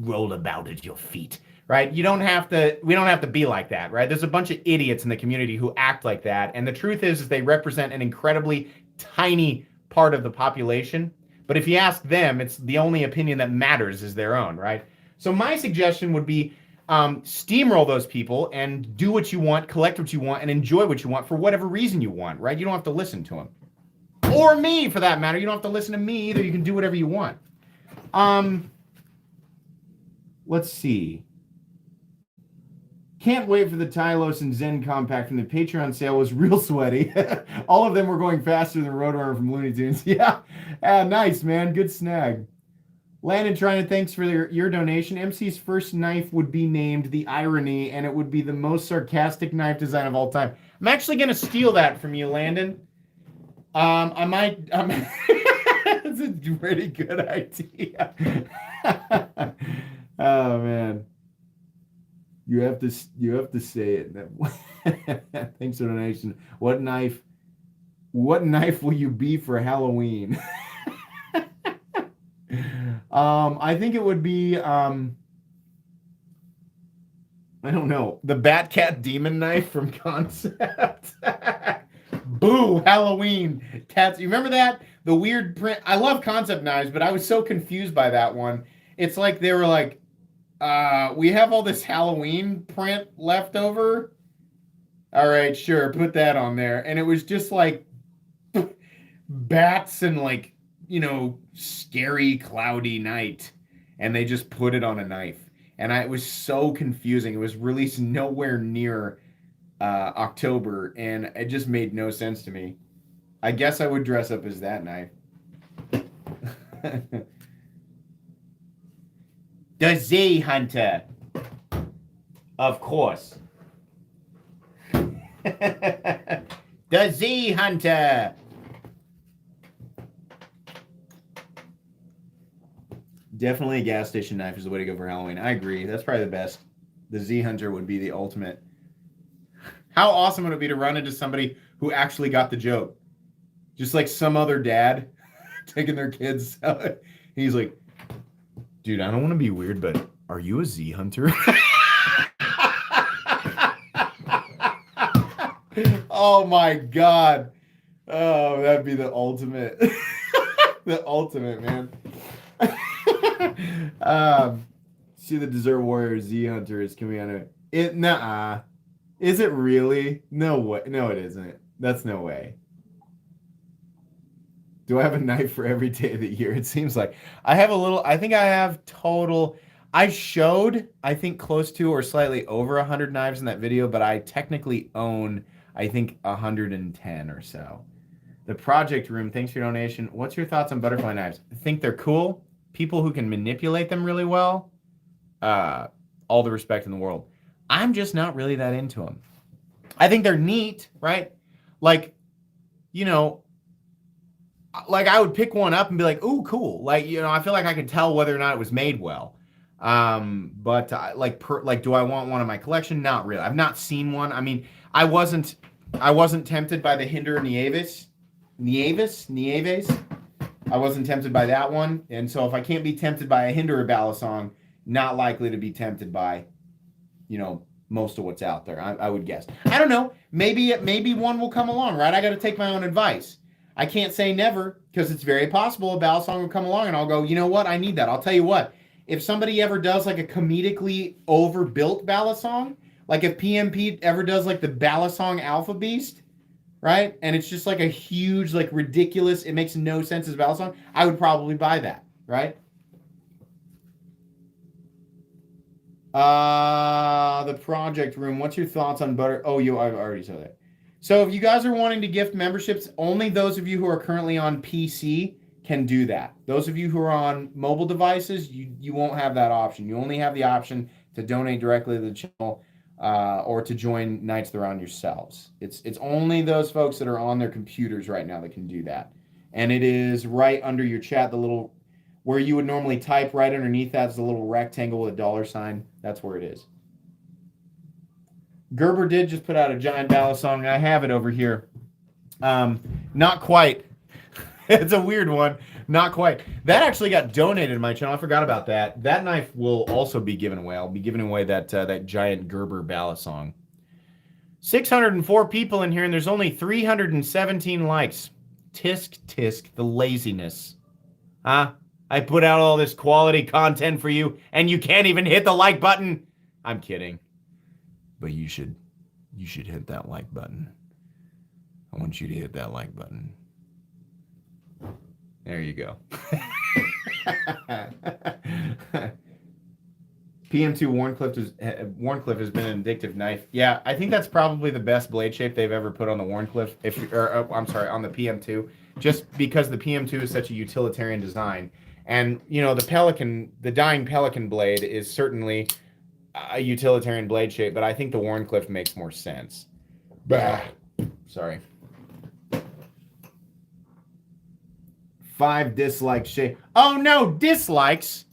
[SPEAKER 1] roll about at your feet. Right? We don't have to be like that, right? There's a bunch of idiots in the community who act like that. And the truth is they represent an incredibly tiny part of the population. But if you ask them, it's the only opinion that matters is their own, right? So my suggestion would be steamroll those people and do what you want, collect what you want, and enjoy what you want for whatever reason you want, right? You don't have to listen to them. Or me, for that matter. You don't have to listen to me either. You can do whatever you want. Let's see. Can't wait for the Tylos and Zen compact from the Patreon sale. Was real sweaty. All of them were going faster than Roadrunner from Looney Tunes. Yeah. Nice, man. Good snag. Landon Trina, thanks for your donation. MC's first knife would be named The Irony, and it would be the most sarcastic knife design of all time. I'm actually going to steal that from you, Landon. I might... That's a pretty good idea. Oh, man. You have to say it. Thanks for the donation. What knife will you be for Halloween? I think it would be I don't know, the Batcat Demon Knife from Concept. Boo, Halloween. Cats. You remember that? The weird print. I love Concept knives, but I was so confused by that one. It's like they were like, we have all this Halloween print left over. All right, sure, put that on there. And it was just like bats and like, scary cloudy night. And they just put it on a knife. And it was so confusing. It was released nowhere near October. And it just made no sense to me. I guess I would dress up as that knife. The Z Hunter. Of course. The Z Hunter. Definitely a gas station knife is the way to go for Halloween. I agree. That's probably the best. The Z Hunter would be the ultimate. How awesome would it be to run into somebody who actually got the joke? Just like some other dad taking their kids out. He's like, dude, I don't want to be weird, but are you a Z Hunter? Oh my God. Oh, that'd be the ultimate. The ultimate, man. See the Desert Warrior Z Hunter is coming on it. Nuh-uh. Is it really? No way. No, it isn't. That's no way. Do I have a knife for every day of the year? It seems like I have I think I have total. I showed, I think, close to or slightly over 100 knives in that video, but I technically own, I think, 110 or so. The Project Room, thanks for your donation. What's your thoughts on butterfly knives? I think they're cool. People who can manipulate them really well, all the respect in the world. I'm just not really that into them. I think they're neat, right? Like, like I would pick one up and be like, "Ooh, cool!" Like, I feel like I could tell whether or not it was made well. But do I want one in my collection? Not really. I've not seen one. I mean, I wasn't tempted by the Hinder Nieves. I wasn't tempted by that one, and so if I can't be tempted by a Hinder or Balisong, not likely to be tempted by, most of what's out there. I would guess. I don't know. Maybe one will come along, right? I got to take my own advice. I can't say never because it's very possible a ballad song will come along and I'll go, you know what? I need that. I'll tell you what. If somebody ever does like a comedically overbuilt ballad song, like if PMP ever does like the ballad song Alpha Beast, right? And it's just like a huge, like ridiculous, it makes no sense as a ballad song, I would probably buy that, right? The project room. What's your thoughts on butter? Oh, I've already said that. So if you guys are wanting to gift memberships, only those of you who are currently on PC can do that. Those of you who are on mobile devices, you won't have that option. You only have the option to donate directly to the channel or to join Knights of the Round yourselves. It's only those folks that are on their computers right now that can do that. And it is right under your chat, the little where you would normally type. Right underneath that is a little rectangle with a dollar sign. That's where it is. Gerber did just put out a giant ballad song. I have it over here. Not quite. It's a weird one. Not quite. That actually got donated to my channel. I forgot about that. That knife will also be given away. I'll be giving away that giant Gerber ballad song. 604 people in here, and there's only 317 likes. Tisk, tisk, the laziness. Huh? I put out all this quality content for you, and you can't even hit the like button. I'm kidding. But you should hit that like button. I want you to hit that like button. There you go. PM2 Warncliffe has been an addictive knife. Yeah, I think that's probably the best blade shape they've ever put on the Warncliffe. On the PM2, just because the PM2 is such a utilitarian design, and the Dying Pelican blade is certainly a utilitarian blade shape, but I think the Warncliffe makes more sense. Bah. Sorry. 5 dislikes shape. Oh no, dislikes.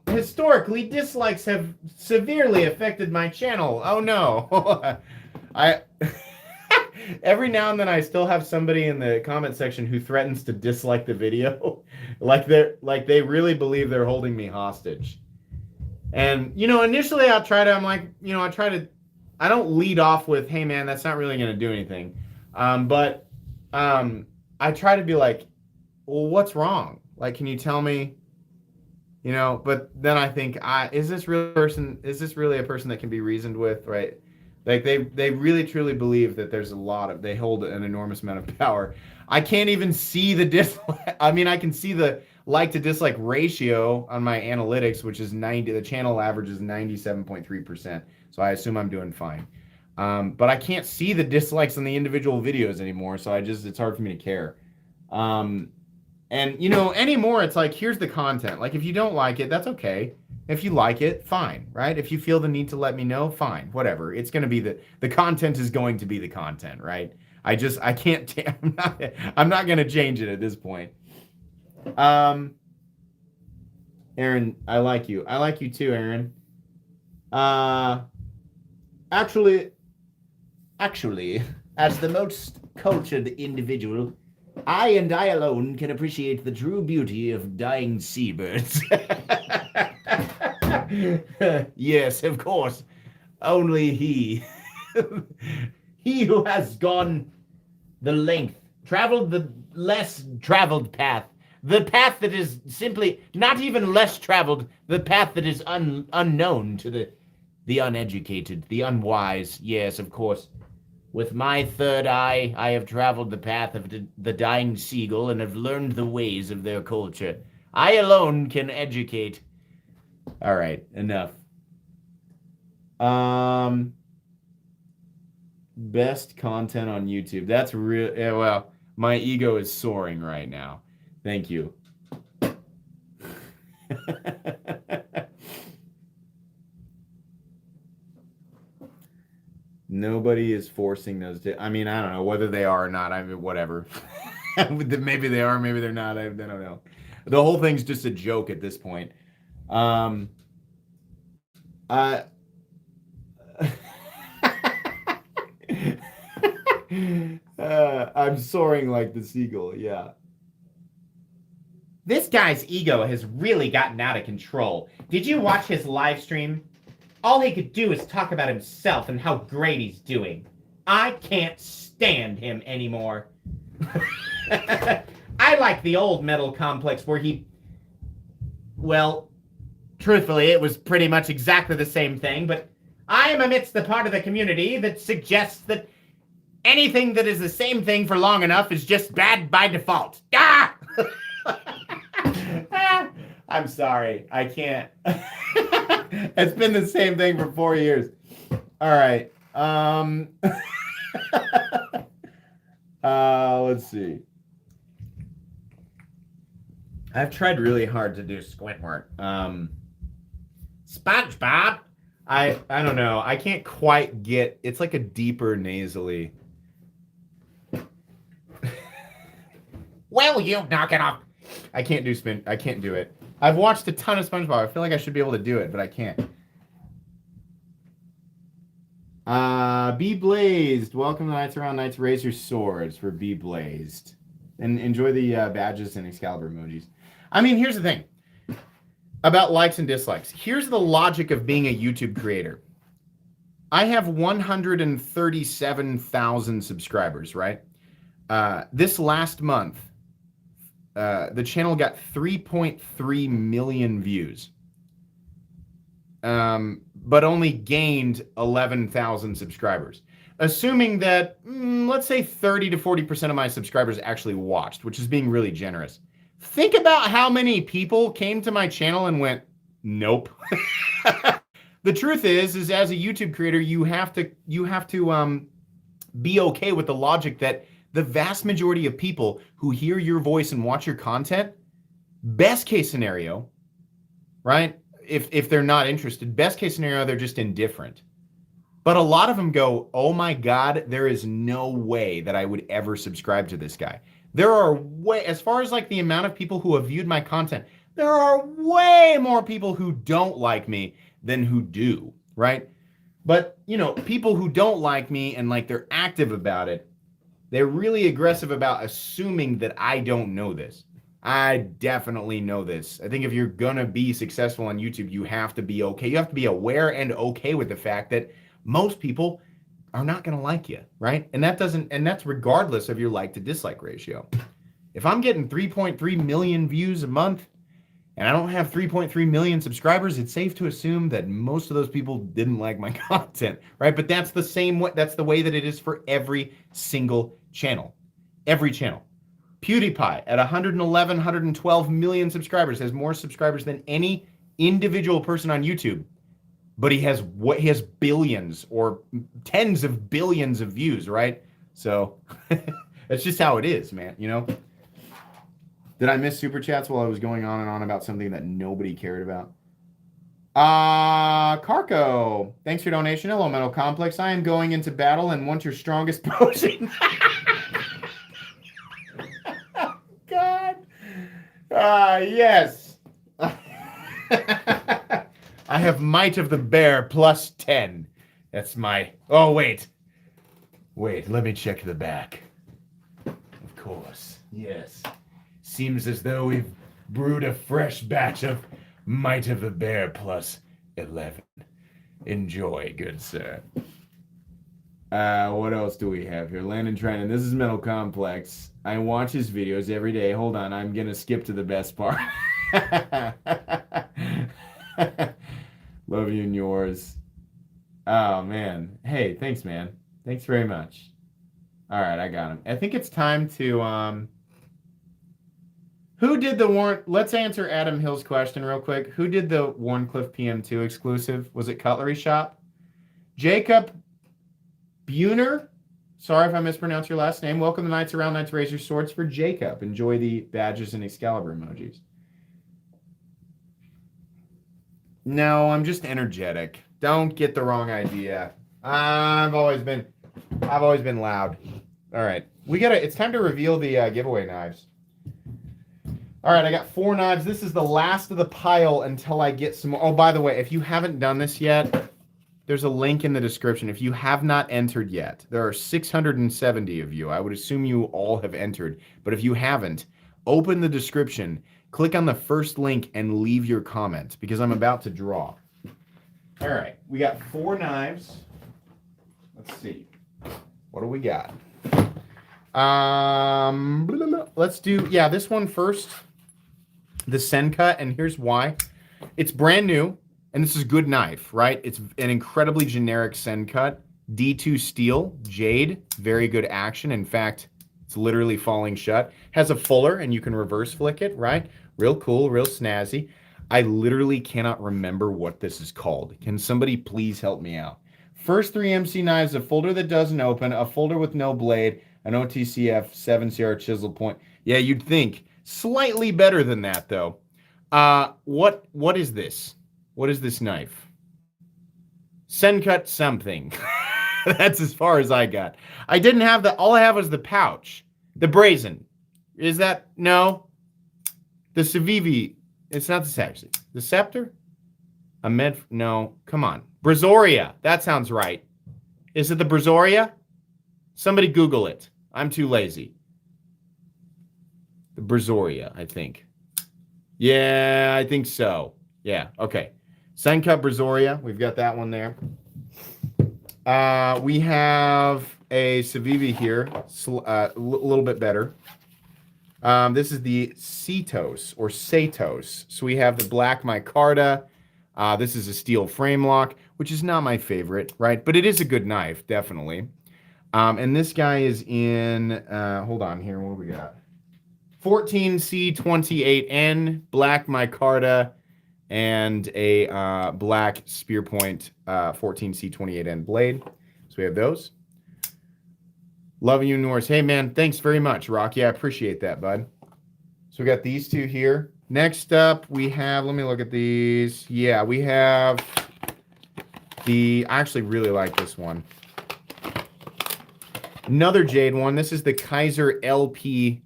[SPEAKER 1] Historically, dislikes have severely affected my channel. Oh no. Every now and then I still have somebody in the comment section who threatens to dislike the video. like they really believe they're holding me hostage. And, initially I don't lead off with, hey man, that's not really going to do anything. But I try to be like, well, what's wrong? Like, can you tell me, but then I think, is this really a person that can be reasoned with, right? Like they really truly believe that there's they hold an enormous amount of power. I can't even see the dislike. I mean, I can see the like to dislike ratio on my analytics, which is 90. The channel average is 97.3%. So I assume I'm doing fine. But I can't see the dislikes on the individual videos anymore. So it's hard for me to care. And anymore, it's like, here's the content. Like, if you don't like it, that's okay. If you like it, fine, right? If you feel the need to let me know, fine, whatever. It's going to be the content is going to be the content, right? I can't, I'm not going to change it at this point. Aaron, I like you. I like you too, Aaron. Actually, as the most cultured individual, I alone can appreciate the true beauty of dying seabirds. Yes, of course. Only he. He who has gone the length, traveled the less traveled path, the path that is simply not even less traveled, the path that is unknown to the uneducated, the unwise. Yes, of course. With my third eye, I have traveled the path of the dying seagull and have learned the ways of their culture. I alone can educate. All right, enough. Best content on YouTube. That's real. Yeah, well, my ego is soaring right now. Thank you. Nobody is forcing those. I mean, I don't know whether they are or not. I mean, whatever. Maybe they are. Maybe they're not. I don't know. The whole thing's just a joke at this point. I'm soaring like the seagull. Yeah. This guy's ego has really gotten out of control. Did you watch his live stream? All he could do is talk about himself and how great he's doing. I can't stand him anymore. I like the old Metal Complex where he... Well, truthfully, it was pretty much exactly the same thing, but I am amidst the part of the community that suggests that anything that is the same thing for long enough is just bad by default. Ah! I'm sorry. I can't. It's been the same thing for 4 years. All right. Let's see. I've tried really hard to do Squidward. SpongeBob. I don't know. I can't quite get. It's like a deeper nasally. Well, you knock it off. I can't do spin. I can't do it. I've watched a ton of SpongeBob. I feel like I should be able to do it, but I can't. Be Blazed. Welcome to Knights Around Knights. Raise your swords for Be Blazed. And enjoy the badges and Excalibur emojis. I mean, here's the thing about likes and dislikes. Here's the logic of being a YouTube creator. I have 137,000 subscribers, right? This last month, the channel got 3.3 million views, but only gained 11,000 subscribers. Assuming that, let's say 30 to 40% of my subscribers actually watched, which is being really generous. Think about how many people came to my channel and went, nope. The truth is as a YouTube creator, you have to be okay with the logic that the vast majority of people who hear your voice and watch your content, best case scenario, right? If they're not interested, best case scenario, they're just indifferent. But a lot of them go, oh my God, there is no way that I would ever subscribe to this guy. There are way, as far as like the amount of people who have viewed my content, there are way more people who don't like me than who do, right? But, you know, people who don't like me and like they're active about it, they're really aggressive about assuming that I don't know this. I definitely know this. I think if you're gonna be successful on YouTube, you have to be okay. You have to be aware and okay with the fact that most people are not gonna like you, right? And that's regardless of your like to dislike ratio. If I'm getting 3.3 million views a month and I don't have 3.3 million subscribers, it's safe to assume that most of those people didn't like my content, right? But that's the same way, that's the way that it is for every single channel. Every channel. PewDiePie at 111, 112 million subscribers has more subscribers than any individual person on YouTube. But he has billions or tens of billions of views, right? So that's just how it is, man, you know? Did I miss super chats while I was going on and on about something that nobody cared about? Carco, thanks for your donation. Hello, Metal Complex. I am going into battle and want your strongest potion. God. Yes. I have Might of the Bear plus 10. That's my... Oh, wait. Wait, let me check the back. Of course. Yes. Seems as though we've brewed a fresh batch of Might of the Bear plus 11. Enjoy, good sir. What else do we have here? Landon Trennan. This is Metal Complex. I watch his videos every day. Hold on, I'm going to skip to the best part. Love you and yours. Oh, man. Hey, thanks, man. Thanks very much. All right, I got him. I think it's time to... Who did the Warren... Let's answer Adam Hill's question real quick. Who did the Warncliffe PM2 exclusive? Was it Cutlery Shop? Jacob Buhner? Sorry if I mispronounced your last name. Welcome to Knights Around Knights Raise Your Swords for Jacob. Enjoy the badges and Excalibur emojis. No, I'm just energetic. Don't get the wrong idea. I've always been loud. All right. It's time to reveal the giveaway knives. All right, I got 4 knives. This is the last of the pile until I get some more. Oh, by the way, if you haven't done this yet, there's a link in the description. If you have not entered yet, there are 670 of you. I would assume you all have entered. But if you haven't, open the description, click on the first link and leave your comment because I'm about to draw. All right, we got 4 knives. Let's see. What do we got? Let's do, yeah, this one first. The Sencut, and here's why. It's brand new, and this is a good knife, right? It's an incredibly generic Sencut. D2 steel, jade, very good action. In fact, it's literally falling shut. Has a fuller, and you can reverse flick it, right? Real cool, real snazzy. I literally cannot remember what this is called. Can somebody please help me out? First 3 MC knives, a folder that doesn't open, a folder with no blade, an OTCF 7CR chisel point. Yeah, you'd think. Slightly better than that, though. What is this? What is this knife? Sencut something. That's as far as I got. I didn't have the, all I have was the pouch. The brazen. Is that, no? The Civivi, it's not the Saxon. The Scepter? A med, no, come on. Brazoria, that sounds right. Is it the Brazoria? Somebody Google it. I'm too lazy. The Brazoria, I think. Yeah, I think so. Yeah, okay. Sencut Brazoria, we've got that one there. We have a Civivi here, a little bit better. This is the Cetos or Satos. So we have the black micarta. This is a steel frame lock, which is not my favorite, right? But it is a good knife, definitely. And this guy is in, hold on here, what do we got? 14C28N, black micarta, and a black spear point 14C28N blade. So we have those. Love you, Norris. Hey, man, thanks very much, Rocky. I appreciate that, bud. So we got these 2 here. Next up, we have, let me look at these. Yeah, we have the, I actually really like this one. Another jade one. This is the Kaiser LP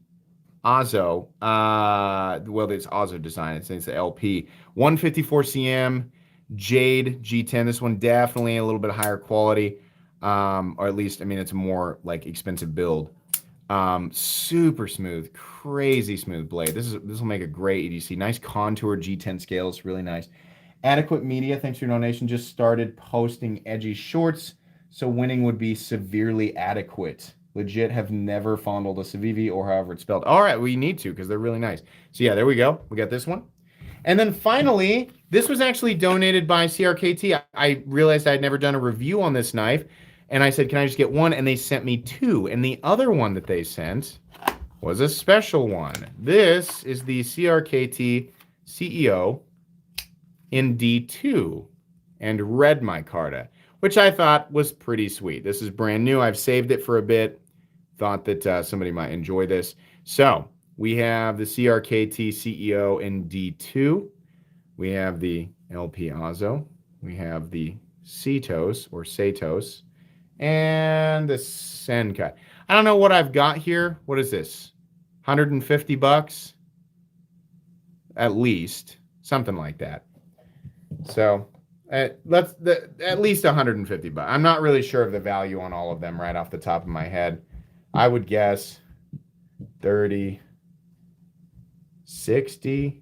[SPEAKER 1] Azo. Well, it's Azo design. It's the LP. 154 cm jade G10. This one definitely a little bit higher quality. Or at least, I mean, it's a more like expensive build. Super smooth, crazy smooth blade. This will make a great EDC. Nice contour G10 scales, really nice. Adequate Media, thanks for your donation. Just started posting edgy shorts, so winning would be severely adequate. Legit have never fondled a Civivi or however it's spelled. All right, we need to because they're really nice. So yeah, there we go. We got this one. And then finally, this was actually donated by CRKT. I realized I'd never done a review on this knife. And I said, can I just get one? And they sent me 2. And the other one that they sent was a special one. This is the CRKT CEO in D2 and red micarta, which I thought was pretty sweet. This is brand new. I've saved it for a bit. Thought that somebody might enjoy this. So we have the CRKT CEO in D2. We have the LP Azo. We have the Cetos or Satos. And the Sencut. I don't know what I've got here. What is this? 150 bucks? At least. Something like that. So at least 150 bucks. I'm not really sure of the value on all of them right off the top of my head. I would guess 30, 60,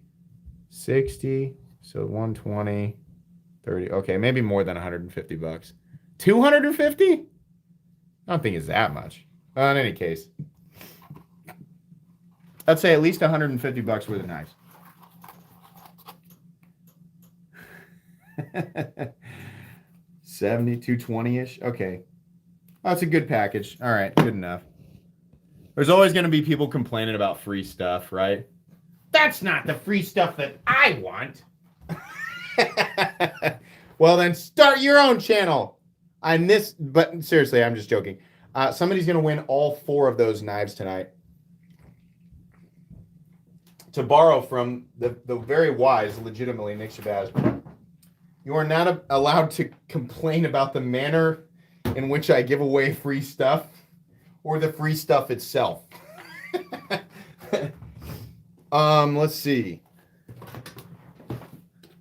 [SPEAKER 1] so 120, 30. Okay, maybe more than 150 bucks. 250? I don't think it's that much. Well, in any case, I'd say at least 150 bucks worth of knives. 70, 220-ish. Okay. That's a good package. All right, good enough. There's always going to be people complaining about free stuff, right? That's not the free stuff that I want. Well, then start your own channel. But seriously, I'm just joking. Somebody's going to win all 4 of those knives tonight to borrow from the very wise, legitimately, Nick Shabazz. You are not allowed to complain about the manner in which I give away free stuff or the free stuff itself. Let's see.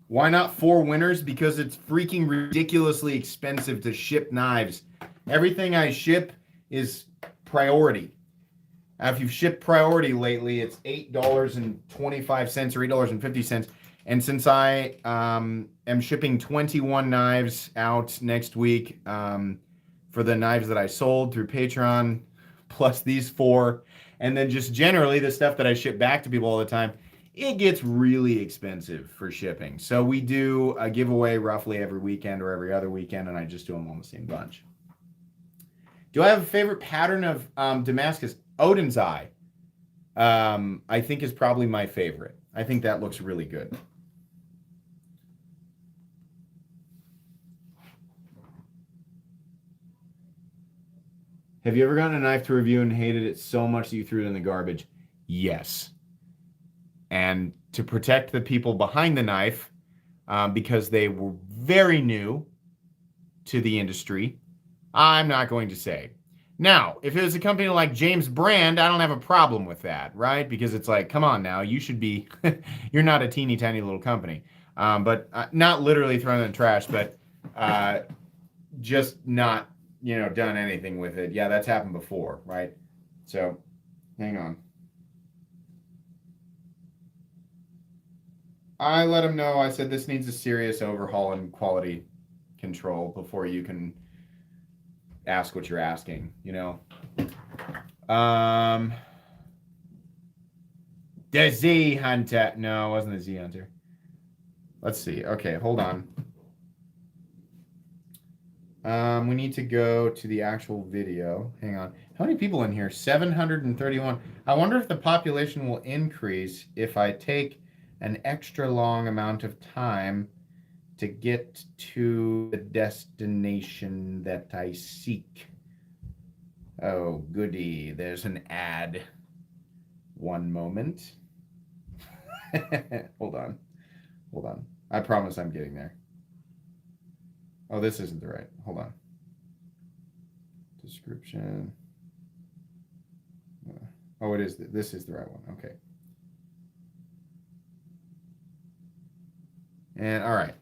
[SPEAKER 1] Why not 4 winners? Because it's freaking ridiculously expensive to ship knives. Everything I ship is priority. If you've shipped priority lately, it's $8.25 or $8.50. And since I am shipping 21 knives out next week for the knives that I sold through Patreon, plus these 4, and then just generally the stuff that I ship back to people all the time, it gets really expensive for shipping. So we do a giveaway roughly every weekend or every other weekend, and I just do them all in the same bunch. Do I have a favorite pattern of Damascus? Odin's Eye, I think, is probably my favorite. I think that looks really good. Have you ever gotten a knife to review and hated it so much that you threw it in the garbage? Yes. And to protect the people behind the knife, because they were very new to the industry, I'm not going to say. Now, if it was a company like James Brand, I don't have a problem with that, right? Because it's like, come on now, you should be, you're not a teeny tiny little company. But not literally thrown in the trash, but just not, done anything with it. Yeah, that's happened before, right? So, hang on. I let him know. I said this needs a serious overhaul and quality control before you can ask what you're asking, The Z Hunter. No, it wasn't the Z Hunter. Let's see. Okay, hold on. We need to go to the actual video. Hang on. How many people in here? 731. I wonder if the population will increase if I take an extra long amount of time to get to the destination that I seek. Oh, goody. There's an ad. One moment. Hold on. I promise I'm getting there. Oh, this isn't the right. Hold on. Description. Oh, it is. This is the right one. Okay. And all right.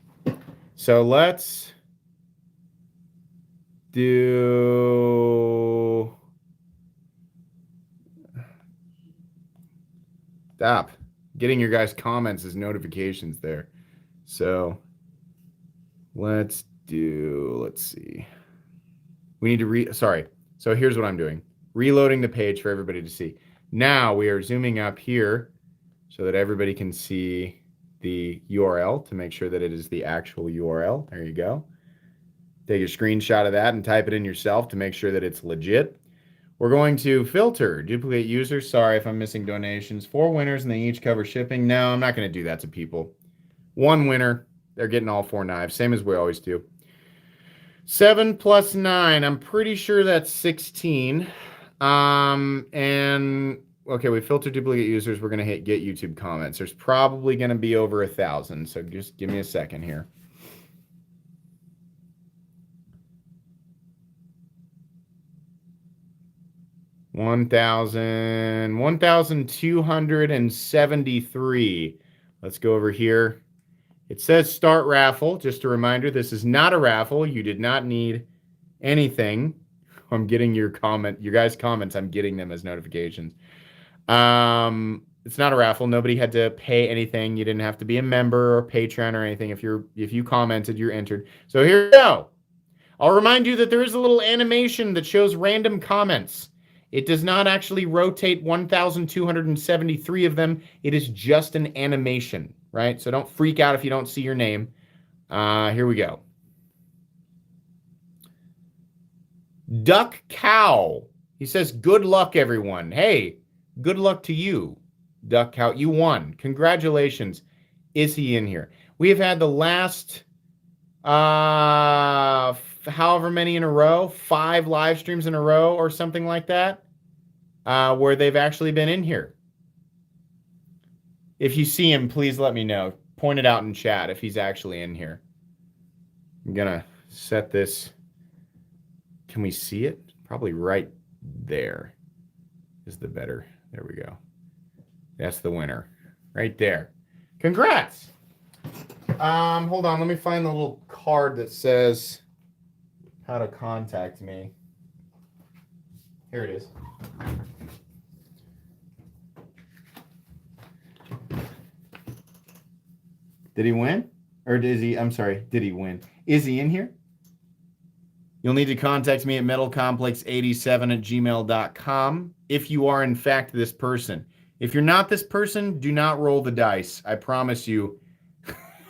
[SPEAKER 1] So let's do. Stop getting your guys' comments as notifications there. So let's see. We need to sorry. So here's what I'm doing. Reloading the page for everybody to see. Now we are zooming up here so that everybody can see the URL to make sure that it is the actual URL. There you go. Take a screenshot of that and type it in yourself to make sure that it's legit. We're going to filter duplicate users. Sorry if I'm missing donations. 4 winners and they each cover shipping. No, I'm not going to do that to people. 1 winner. They're getting all 4 knives. Same as we always do. 7 plus 9. I'm pretty sure that's 16. And okay, we filtered duplicate users. We're going to hit get YouTube comments. There's probably going to be over 1,000. So just give me a second here. $1,273. Let's go over here. It says start raffle. Just a reminder, this is not a raffle. You did not need anything. I'm getting your guys' comments. I'm getting them as notifications. It's not a raffle. Nobody had to pay anything. You didn't have to be a member or Patreon or anything. If you commented, you're entered. So here we go. I'll remind you that there is a little animation that shows random comments. It does not actually rotate 1,273 of them. It is just an animation, right? So don't freak out if you don't see your name. Here we go. Duck Cow. He says, good luck, everyone. Hey, good luck to you, Duck Cow. You won. Congratulations. Is he in here? We have had the last, however many in a row, 5 live streams in a row or something like that, where they've actually been in here. If you see him, please let me know. Point it out in chat if he's actually in here. I'm going to set this. Can we see it? Probably right there is the better. There we go. That's the winner right there. Congrats. Hold on. Let me find the little card that says how to contact me. Here it is. Did he win? Or is he, I'm sorry, did he win? Is he in here? You'll need to contact me at metalcomplex87@gmail.com if you are in fact this person. If you're not this person, do not roll the dice. I promise you.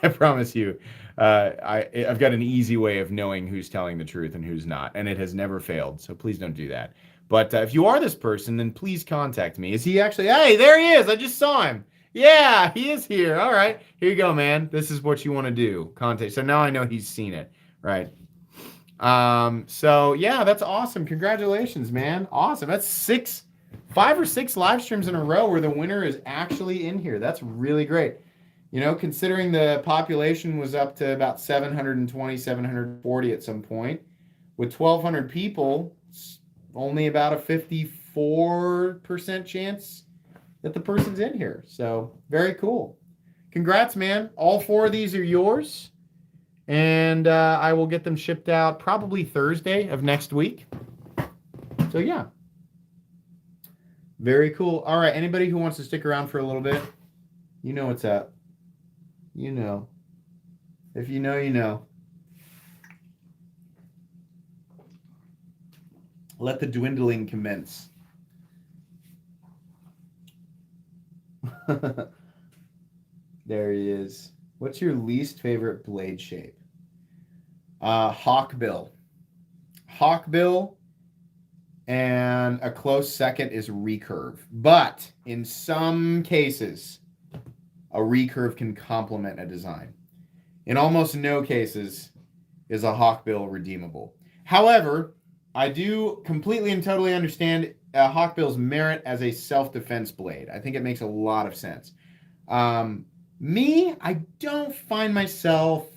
[SPEAKER 1] I promise you. I've got an easy way of knowing who's telling the truth and who's not, and it has never failed. So please don't do that. But if you are this person, then please contact me. Is he actually? Hey, there he is. I just saw him. Yeah, he is here. All right, here you go, man. This is what you want to do. Contact. So now I know he's seen it. Right. So yeah, that's awesome. Congratulations, man. Awesome. That's 5 or 6 live streams in a row where the winner is actually in here. That's really great. You know, considering the population was up to about 720, 740 at some point, with 1,200 people, only about a 54% chance that the person's in here. So very cool. Congrats, man. All 4 of these are yours. And I will get them shipped out probably Thursday of next week. So yeah. Very cool. All right. Anybody who wants to stick around for a little bit, you know what's up. You know. If you know, you know. Let the dwindling commence. There he is. What's your least favorite blade shape? Hawkbill. Hawkbill, and a close second is recurve. But in some cases, a recurve can complement a design. In almost no cases is a hawkbill redeemable. However, I do completely and totally understand hawkbill's merit as a self-defense blade. I think it makes a lot of sense. Me, I don't find myself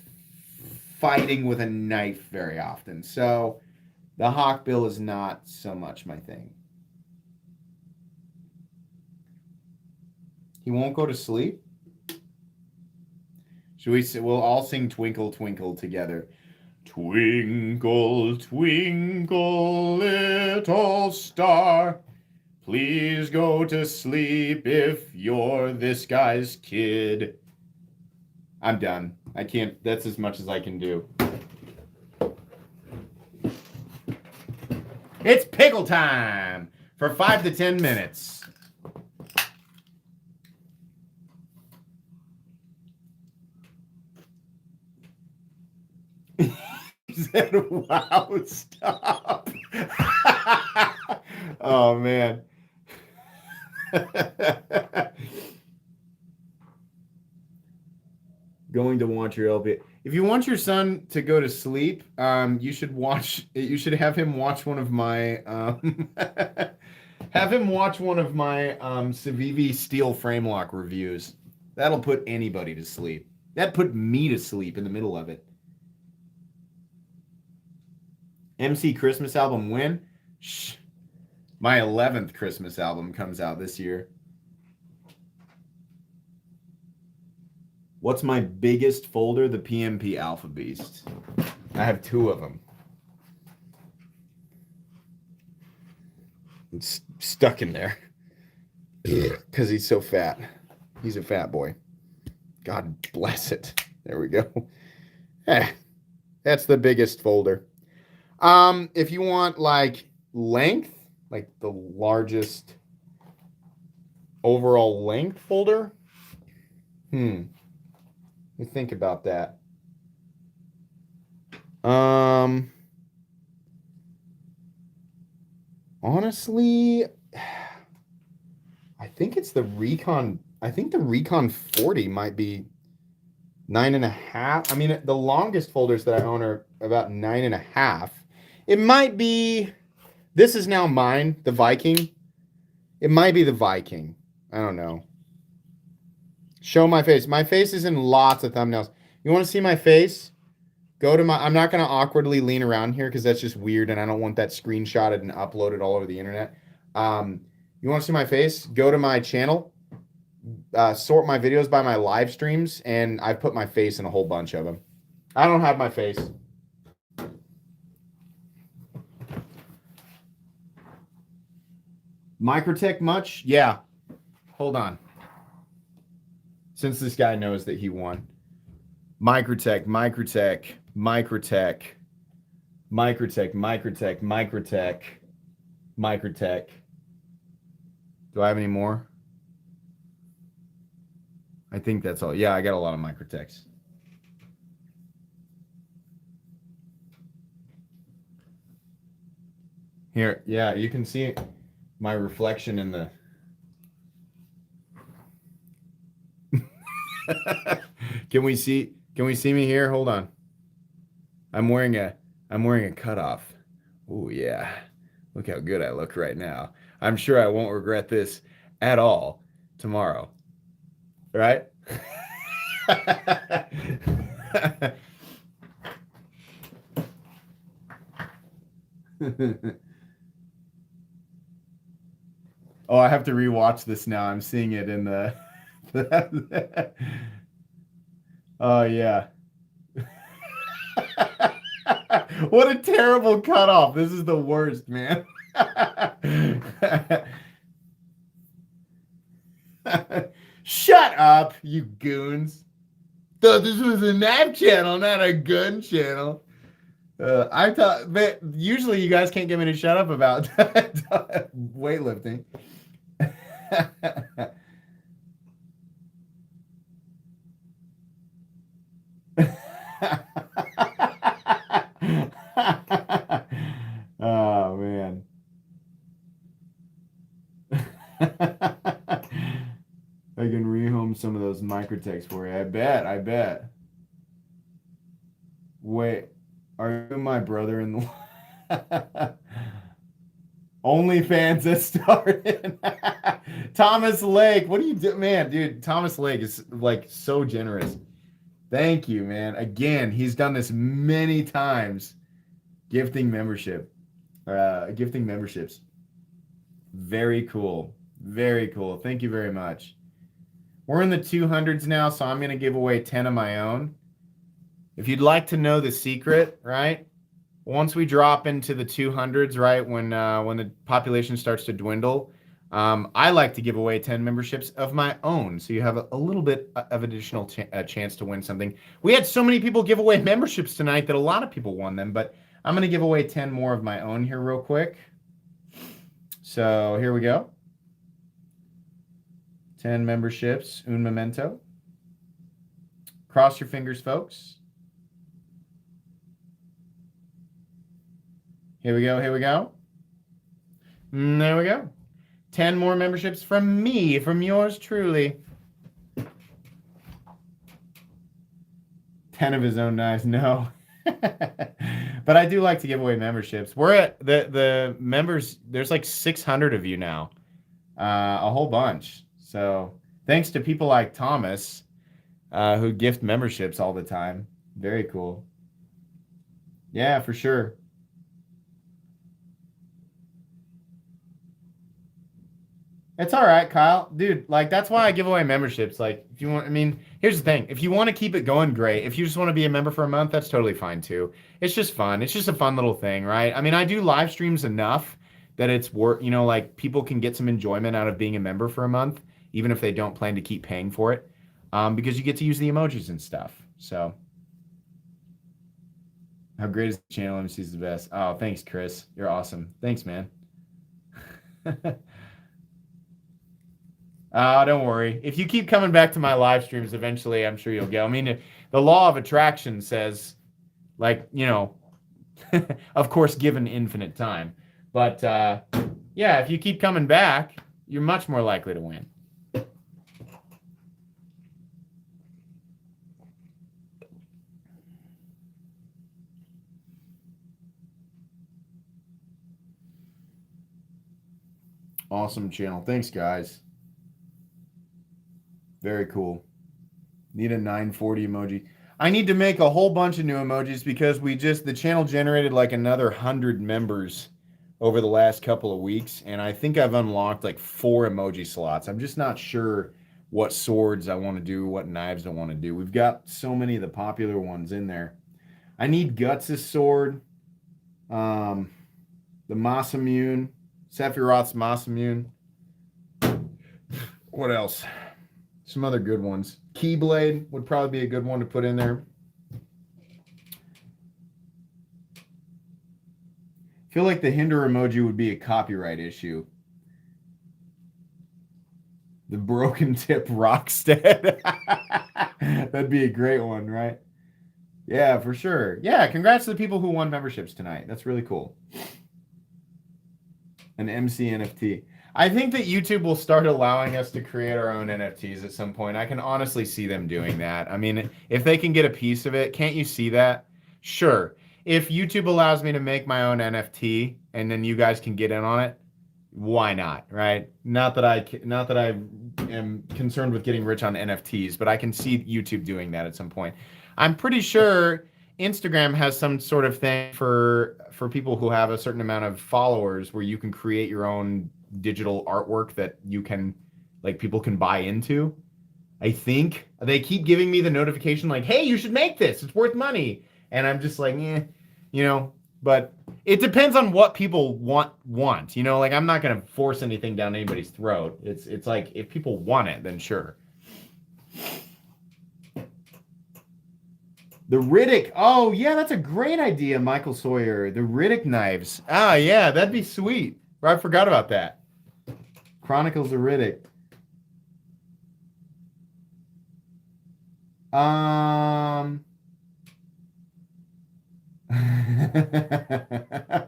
[SPEAKER 1] fighting with a knife very often. So the hawkbill is not so much my thing. He won't go to sleep? We'll all sing Twinkle, Twinkle together. Twinkle, twinkle, little star, please go to sleep if you're this guy's kid. I'm done. I can't. That's as much as I can do. It's pickle time for 5 to 10 minutes. He said, wow, stop. Oh, man. Going to watch your LP. If you want your son to go to sleep, you should have him watch one of my Civivi steel frame lock reviews. That'll put anybody to sleep. That put me to sleep in the middle of it. MC Christmas album when? Shh. My 11th Christmas album comes out this year. What's my biggest folder? The PMP Alpha Beast. I have 2 of them. It's stuck in there. Because he's so fat. He's a fat boy. God bless it. There we go. That's the biggest folder. If you want like length, like the largest overall length folder, let me think about that. Honestly, I think it's the Recon. I think the Recon 40 might be 9.5. I mean, the longest folders that I own are about 9.5. It might be, this is now mine, the Viking. It might be the Viking. I don't know. Show my face. My face is in lots of thumbnails. You want to see my face? Go to my, I'm not going to awkwardly lean around here because that's just weird and I don't want that screenshotted and uploaded all over the internet. You want to see my face? Go to my channel, sort my videos by my live streams, and I've put my face in a whole bunch of them. I don't have my face. Microtech much? Yeah. Hold on. Since this guy knows that he won. Microtech, Microtech, Microtech, Microtech, Microtech, Microtech, Microtech. Do I have any more? I think that's all. Yeah, I got a lot of Microtechs. Here, yeah, you can see my reflection in the. Can we see? Can we see me here? Hold on. I'm wearing a cutoff. Oh yeah. Look how good I look right now. I'm sure I won't regret this at all tomorrow. Right? Oh, I have to rewatch this now. I'm seeing it in the. Oh yeah. What a terrible cutoff. This is the worst, man. Shut up, you goons. Thought this was a knife channel, not a gun channel. I thought, but usually you guys can't get me to shut up about weightlifting. Oh man. I can rehome some of those microtechs for you. I bet. Wait, are you my brother in the OnlyFans that started? Thomas Lake, what do you do, man, dude? Thomas Lake is like so generous. Thank you, man. Again, he's done this many times, gifting gifting memberships. Very cool. Very cool. Thank you very much. We're in the 200s now, so I'm going to give away 10 of my own. If you'd like to know the secret, right? Once we drop into the 200s, right, when the population starts to dwindle, I like to give away 10 memberships of my own, so you have a little bit of additional chance to win something. We had so many people give away memberships tonight that a lot of people won them, but I'm going to give away 10 more of my own here real quick. So here we go. 10 memberships, un momento. Cross your fingers, folks. Here we go. There we go. 10 more memberships from me, from yours truly. 10 of his own knives, no. But I do like to give away memberships. We're at the members, there's like 600 of you now. A whole bunch. So thanks to people like Thomas, who gift memberships all the time. Very cool. Yeah, for sure. It's all right, Kyle. Dude, like that's why I give away memberships. Like if you want, I mean, here's the thing. If you want to keep it going, great. If you just want to be a member for a month, that's totally fine too. It's just fun. It's just a fun little thing, right? I mean, I do live streams enough that it's worth, like people can get some enjoyment out of being a member for a month, even if they don't plan to keep paying for it. Because you get to use the emojis and stuff. So how great is the channel? MC's the best. Oh, thanks, Chris. You're awesome. Thanks, man. Don't worry. If you keep coming back to my live streams, eventually I'm sure you'll go. I mean, the law of attraction says, like, of course, given infinite time. But yeah, if you keep coming back, you're much more likely to win. Awesome channel. Thanks, guys. Very cool. Need a 940 emoji. I need to make a whole bunch of new emojis because the channel generated like another 100 members over the last couple of weeks. And I think I've unlocked like 4 emoji slots. I'm just not sure what swords I want to do, what knives I want to do. We've got so many of the popular ones in there. I need Guts' sword. The Masamune. Sephiroth's Masamune. What else? Some other good ones. Keyblade would probably be a good one to put in there. I feel like the hinder emoji would be a copyright issue. The broken tip Rockstead. That'd be a great one, right? Yeah, for sure. Yeah, congrats to the people who won memberships tonight. That's really cool. An MC NFT. I think that YouTube will start allowing us to create our own NFTs at some point. I can honestly see them doing that. I mean, if they can get a piece of it, can't you see that? Sure. If YouTube allows me to make my own NFT and then you guys can get in on it, why not, right? Not that I am concerned with getting rich on NFTs, but I can see YouTube doing that at some point. I'm pretty sure Instagram has some sort of thing for people who have a certain amount of followers where you can create your own digital artwork that you can, like, people can buy into. I think they keep giving me the notification like, hey, you should make this. It's worth money. And I'm just like, but it depends on what people want, like, I'm not going to force anything down anybody's throat. It's like, if people want it, then sure. The Riddick. Oh, yeah, that's a great idea, Michael Sawyer. The Riddick knives. Ah, yeah, that'd be sweet. I forgot about that. Chronicles of Riddick.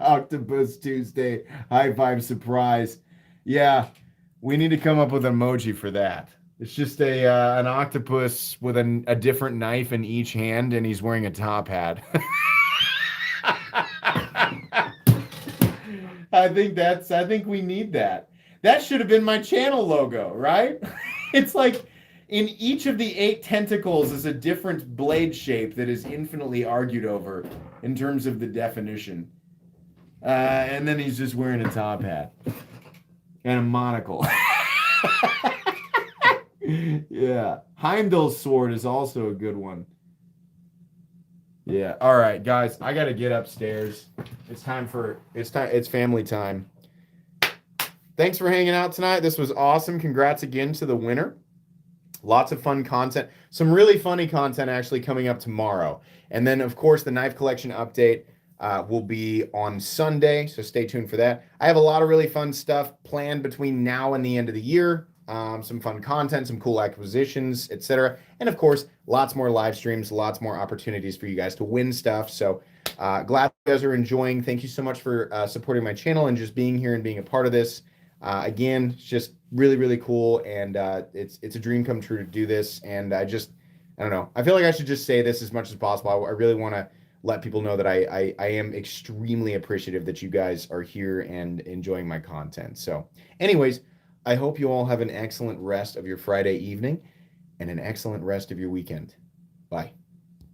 [SPEAKER 1] Octopus Tuesday. High five surprise. Yeah, we need to come up with an emoji for that. It's just an octopus with a different knife in each hand, and he's wearing a top hat. I think we need that. That should have been my channel logo, right? It's like in each of the 8 tentacles is a different blade shape that is infinitely argued over in terms of the definition. And then he's just wearing a top hat and a monocle. Yeah. Heimdall's sword is also a good one. Yeah. All right, guys, I got to get upstairs. It's family time. Thanks for hanging out tonight. This was awesome. Congrats again to the winner. Lots of fun content. Some really funny content actually coming up tomorrow. And then, of course, the knife collection update will be on Sunday, so stay tuned for that. I have a lot of really fun stuff planned between now and the end of the year. Some fun content, some cool acquisitions, etc. And of course, lots more live streams, lots more opportunities for you guys to win stuff. So glad you guys are enjoying. Thank you so much for supporting my channel and just being here and being a part of this. Again, it's just really, really cool. And it's a dream come true to do this. And I don't know. I feel like I should just say this as much as possible. I really want to let people know that I am extremely appreciative that you guys are here and enjoying my content. So anyways, I hope you all have an excellent rest of your Friday evening and an excellent rest of your weekend. Bye.